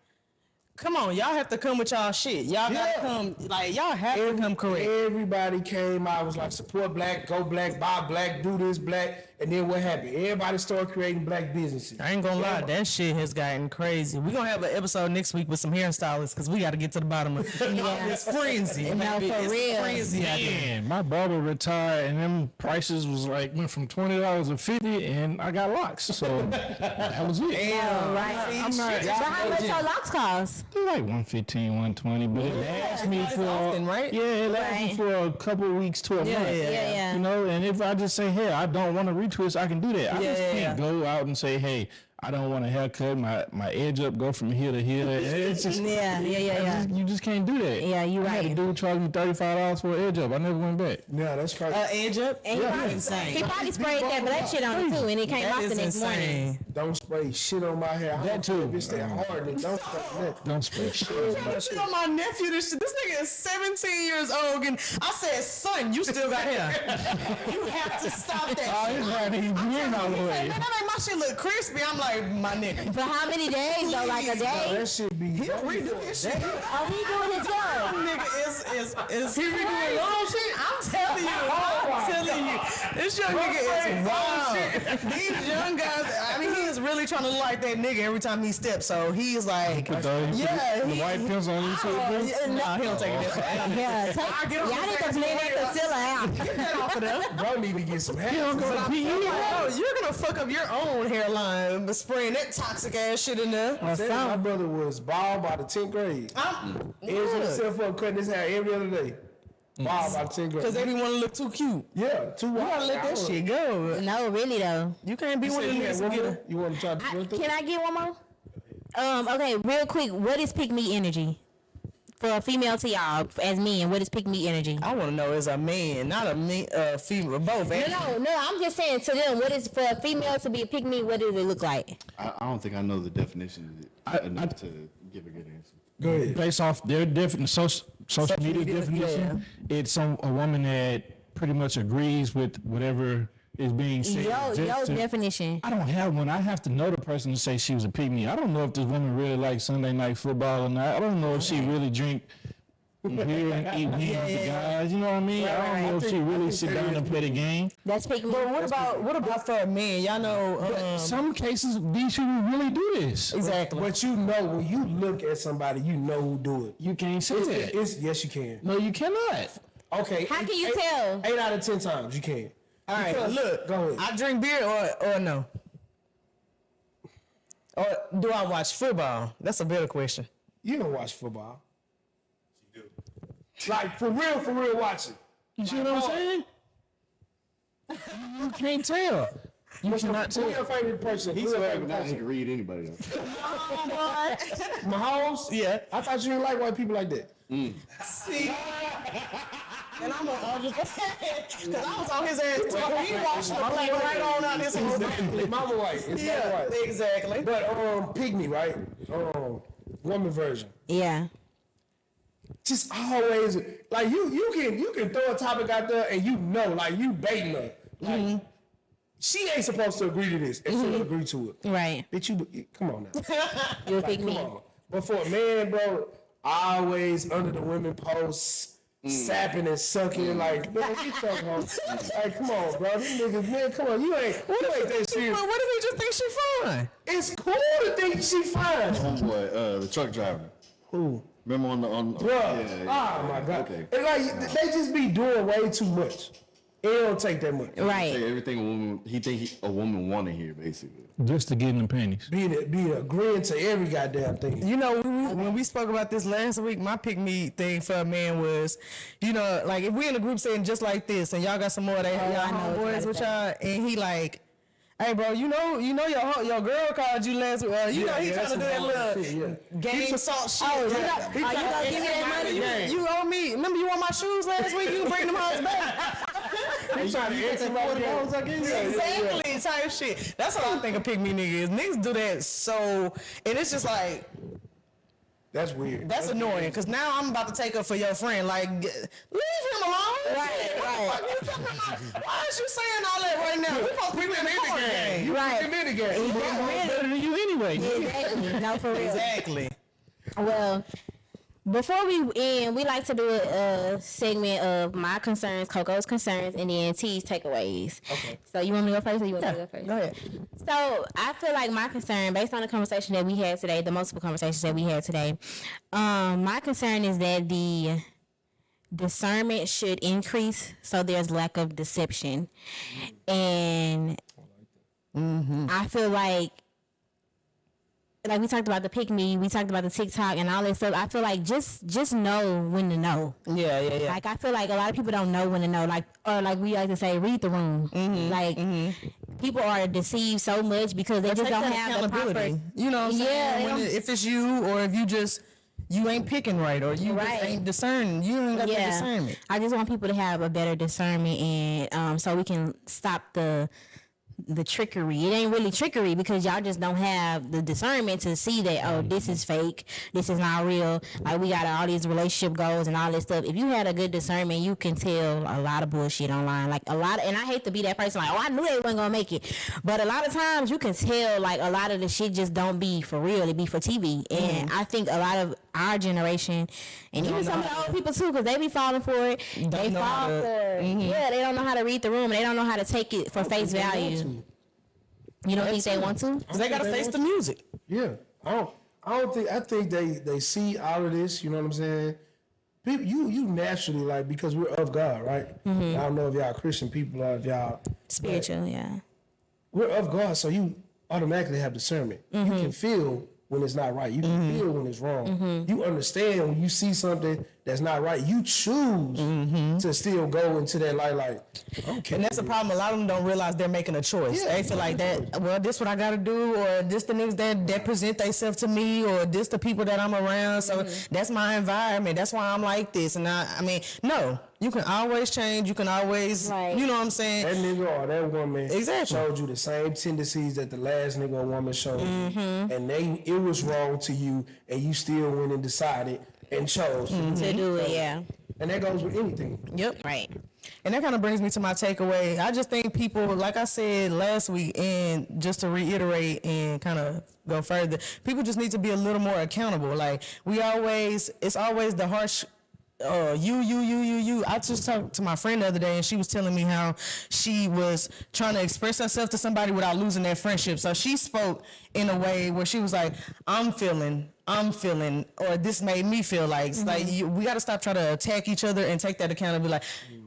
come on, y'all have to come with y'all shit. Y'all gotta come. Like, y'all have to come correct. Everybody came out, was like, support black, go black, buy black, do this black. And then what happened? Everybody started creating black businesses. I ain't gonna lie, that shit has gotten crazy. We're gonna have an episode next week with some hairstylists because we got to get to the bottom of this frenzy. No, baby. for It's real. frenzy out here. Man, my barber retired, and them prices was like went from $20 to $50, and I got locks. So that was it. Damn, right. I'm not. So how much your locks cost? They're like $115, $120, but it lasts me not as for often, right? Yeah, it lasts me Right. for a couple of weeks to a month. Yeah. You know, and if I just say, hey, I don't want to retwist, I can do that. I just Yeah. can't go out and say, hey, I don't want a haircut. My edge up go from here to here. It's just Yeah. you just can't do that. Yeah, you I had a right. dude charge me $35 for an edge up. I never went back. Yeah, that's probably. Edge up. And he probably sprayed that black shit on it too, and it came off That the is next morning. insane. Don't spray shit on my hair. That too. If it's that hard, then don't spray that. Don't spray shit. Shit on my nephew. This nigga is 17 years old, and I said, son, you still got hair. You have to stop that. Oh, shit. it's right. He's green all the He said, way. man, that make my shit look crispy. I'm like, my nigga. For how many days though? Like a day? That shit be. He redo his shit. Oh, he doing his job. Nigga is he redoing his own shit? I'm telling you, this young nigga is wild. These young guys, I mean, he is really trying to look like that nigga every time he steps. So he's like, yeah, The white pencil on each side. No, he don't take it that way. Yeah, y'all need to blend that concealer out. Get that off of them. Bro need to get some hair. You're gonna fuck up your own hairline by spraying that toxic ass shit in there. My brother was bald by the 10th grade. Edged himself up, cutting his hair every other day. Bald by the 10th grade. Because they didn't want to look too cute. Yeah, too You wild. gotta let that shit go. No, really though. You can't be one of them niggas who get a... You want to try to do Can I get one more? Okay, real quick. What is pick me energy for a female to y'all as men? What is pick me energy? I want to know as a man, not a female, both. No. I'm just saying to them. What is for a female to be a pick me? What does it look like? I don't think I know the definition enough to give a good answer. Go ahead. Based off their different social media definition, it's a woman that pretty much agrees with whatever is being said. Yo, definition. I don't have one. I have to know the person to say she was a pygmy. I don't know if this woman really likes Sunday night football or not. I don't know if she really drink beer and eat wings with the guys. You know what I mean? I don't know if she really sit down and play the game. That's pick me. But what about for a man? Y'all know. Some cases, these people really do this. Exactly. But you know, when you look at somebody, you know who do it. You can't say that. Yes, you can. No, you cannot. Okay. How can you tell? 8 out of 10 times you can. All right, Because- look. Go ahead. I drink beer or no? Or do I watch football? That's a better question. You don't watch football. You do. Like, for real watch it. You see what I'm saying? You can't tell. You cannot Who's your tell. favorite person? He's Who's your favorite favorite now. He person? can read anybody though. Mahomes? Yeah. I thought you didn't like white people like that. See? And I'm because I was on his ass too. He watched the play right on out this whole thing. Mama white. It's Yeah, mama white. exactly. But pygmy, right? Woman version. Yeah. Just always like you can throw a topic out there and you know, like you baiting her. Like, she ain't supposed to agree to this, and she'll agree to it. Right. Bitch, you come on now. You pick me. Come on. But for a man, bro, always under the women posts, sapping and sucking, like, man, what you talking about? Like, come on, bro. These niggas, man, come on. You ain't that serious. But what if he just thinks she fine? It's cool to think she fine. Homeboy, the truck driver. Who? Remember on Bruh. Yeah. Oh, my God. Okay. And, like, they just be doing way too much. It don't take that much. Right. Say everything a woman want to hear, basically. Just to get in the panties. Be agreeing to every goddamn thing. You know, when we spoke about this last week, my pick me thing for a man was, you know, like if we in a group setting just like this, and y'all got some more of that, y'all homeboys with y'all, and he like, hey, bro, you know your girl called you last week. You know he trying to do that little game assault shit. Oh, you gonna give me that money? You owe me. Remember you won my shoes last week? You bring them hoes back. He trying to exit Exactly, type shit. That's what I think a pick me nigga is. Niggas do that so, and it's just like, that's weird. that's annoying. Cause now I'm about to take up for your friend. Like, leave him alone. Right. Why is you saying all that right now? We supposed to be in the game. You Right. put him in the game. Better than you anyway. Exactly. No, for real. Exactly. Well, before we end, we like to do a segment of my concerns, Coco's concerns, and then T's takeaways. Okay. So you want me to go first, or you want me to go first? Go ahead. So I feel like my concern, based on the conversation that we had today, the multiple conversations that we had today, my concern is that the discernment should increase, so there's lack of deception, and I feel like we talked about the pick me, we talked about the TikTok and all that stuff. I feel like just know when to know. Yeah. Like I feel like a lot of people don't know when to know. Or like we like to say, read the room. People are deceived so much because they just don't have the proper. You know what I'm saying? If it's you, or if you ain't picking right, or you just ain't discerning. You ain't got the discernment. I just want people to have a better discernment, and so we can stop the trickery. It ain't really trickery because y'all just don't have the discernment to see that, oh, this is fake, this is not real. Like we got all these relationship goals and all this stuff. If you had a good discernment, you can tell a lot of bullshit online. Like a lot of, and I hate to be that person like, oh, I knew they wasn't gonna make it. But a lot of times you can tell like a lot of the shit just don't be for real, it be for TV. And I think a lot of our generation, and even some of the old people too, because they be falling for it. They fall for it. Yeah, they don't know how to read the room, and they don't know how to take it for face value. You don't think they want to? Cause they gotta face the music. Yeah, I think they see all of this. You know what I'm saying? People, you naturally like, because we're of God, right? I don't know if y'all Christian people or if y'all Spiritual, yeah. We're of God, so you automatically have discernment. You can feel when it's not right. You can feel when it's wrong. You understand when you see something that's not right. You choose to still go into that light, like, okay. And that's the problem. A lot of them don't realize they're making a choice. They feel like that, well, this what I gotta do, or this the niggas that present themselves to me, or this the people that I'm around. So that's my environment. That's why I'm like this. And I mean, no. You can always change. You can always, you know what I'm saying? That nigga or that woman showed you the same tendencies that the last nigga or woman showed you. And it was wrong to you, and you still went and decided and chose to do it, yeah. And that goes with anything. Yep. Right. And that kind of brings me to my takeaway. I just think people, like I said last week, and just to reiterate and kind of go further, people just need to be a little more accountable. Like it's always the harsh, you. I just talked to my friend the other day, and she was telling me how she was trying to express herself to somebody without losing their friendship. So she spoke in a way where she was like, I'm feeling, or this made me feel like. It's like we got to stop trying to attack each other and take that accountability. Like,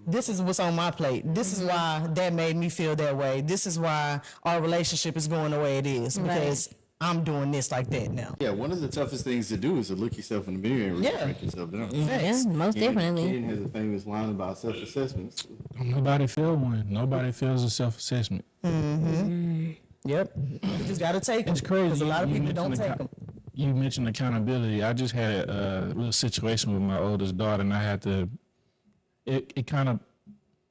this is what's on my plate. This is why that made me feel that way. This is why our relationship is going the way it is, because I'm doing this like that now. Yeah, one of the toughest things to do is to look yourself in the mirror and really break yourself down. Yeah, most definitely. Ken has a famous line about self-assessments. Nobody feels one. Nobody feels a self-assessment. Yep. You just got to take them. It's crazy. Because a lot of You people don't mentioned take them. You mentioned accountability. I just had a little situation with my oldest daughter, and I had to. It kind of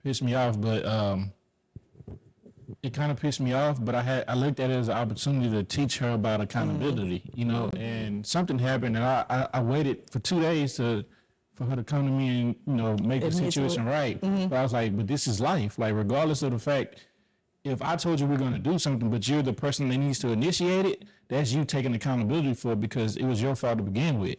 pissed me off, but I looked at it as an opportunity to teach her about accountability, you know. And something happened, and I waited for 2 days for her to come to me and, you know, make the situation right. But I was like, but this is life. Like, regardless of the fact, if I told you we're going to do something, but you're the person that needs to initiate it, that's you taking accountability for it, because it was your fault to begin with.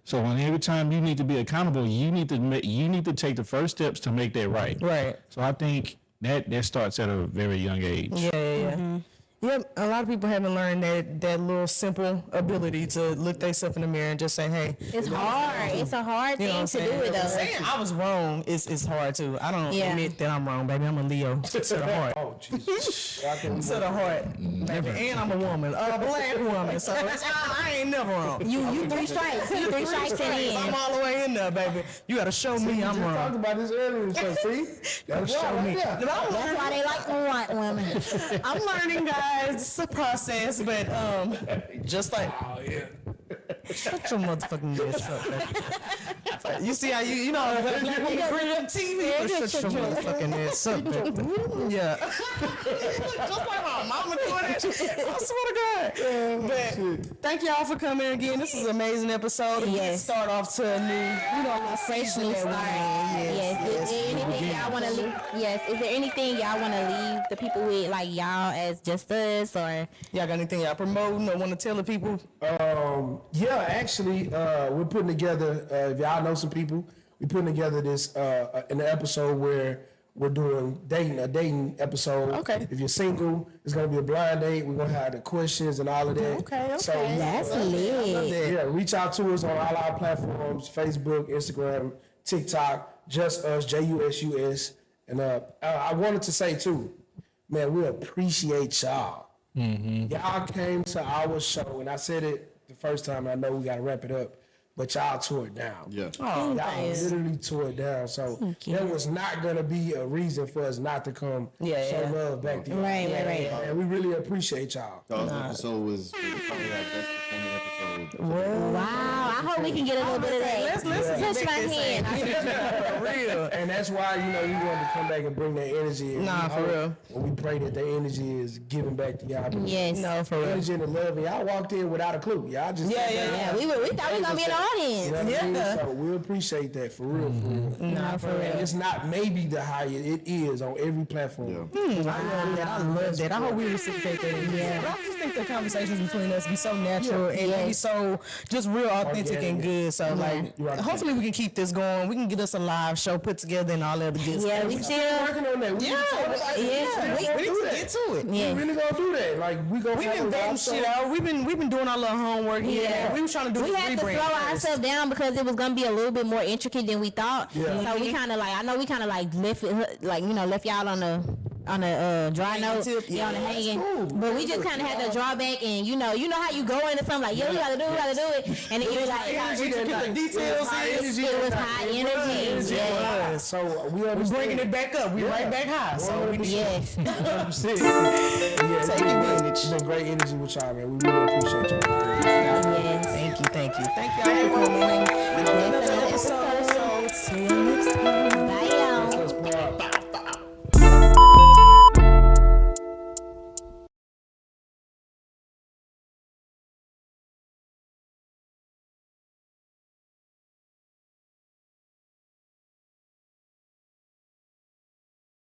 So every time you need to be accountable, you need to take the first steps to make that right. Right. So I think that starts at a very young age. Yeah. Yep, a lot of people haven't learned that little simple ability to look themselves in the mirror and just say, "Hey." It's hard. It's a hard You know thing what to I'm do saying? it though. Saying I was wrong is hard too. I don't Yeah. admit that I'm wrong, baby. I'm a Leo to the heart. Oh Jesus! I couldn't- To the heart, baby. And I'm a woman, a black woman. So I ain't never wrong. You 3 strikes. You 3 strikes and I'm in. all the way in there, baby. You gotta show me I'm We talked wrong. about this earlier. So see, that'll show me. Yeah. That's why they like the white women. I'm learning, guys. It's a process, but just like Oh yeah. shut your motherfucking ass up, baby. You see how you know black woman bring up TV? Shut your motherfucking ass up, baby. Yeah. Just like my mama doing that. I swear to God. But thank y'all for coming again. This is an amazing episode. We Yes. start off to a new, a Fresh new start. Yes. Is there anything y'all want to leave? Yes. Is there anything y'all want to leave the people with, like y'all as just us, or? Y'all got anything y'all promoting or want to tell the people? Yeah, actually, we're putting together. If y'all know some people, we're putting together this an episode where we're doing a dating episode. Okay. If you're single, it's gonna be a blind date. We're gonna have the questions and all of that. Okay. So That's lit. yeah, reach out to us on all our platforms: Facebook, Instagram, TikTok. Just Us, JusUs. And I wanted to say too, man, we appreciate y'all. Y'all came to our show, and I said it the first time. I know we gotta wrap it up, but y'all tore it down. Yeah. Y'all literally tore it down. So there was not gonna be a reason for us not to come show love back to y'all. Right. And we really appreciate y'all. The episode was probably our best performing episode. Wow. I hope we can get a little bit of that. Let's Touch my hand. For real. And that's why, you wanted to come back and bring that energy. And Nah, we for hope- real. And we pray that the energy is given back to y'all. Yes. No, for The real. energy and the love. And y'all walked in without a clue. Y'all just Yeah, we thought we were gonna be in the audience. You know what I mean? Yeah. So we appreciate that for real, for real. Nah, for real. And it's not maybe the highest, it is on every platform. Yeah. I love that. I hope we reciprocate that. Yeah. But I just think the conversations between us be so natural and they be so just real authentic and good. So hopefully we can keep this going. We can get us a live show put together and all that other good Yeah, stuff. we still. Working on that. We Yeah, we need to get to it. We Yeah. really gonna do that. Like we gonna We've have been a live vetting shit show. out. We've been doing our little homework here. Yeah. We was trying to do We the had to slow rebrand first. ourselves down because it was gonna be a little bit more intricate than we thought. Yeah. So we kind of like, I know we kind of like left it, like left y'all on a dry note, tip. yeah, on the Yeah, hanging. cool. But we just kind of had to draw back, and you know how you go into something like, yeah, we gotta do it, and then you're like, We can get the details in. it was high energy. Yeah. So we We're understand. bringing it back up. We right back high. So we need Yes. 100%. to take advantage. It's been great energy with y'all, man. We really appreciate y'all. Yes. Thank you. Thank y'all for coming.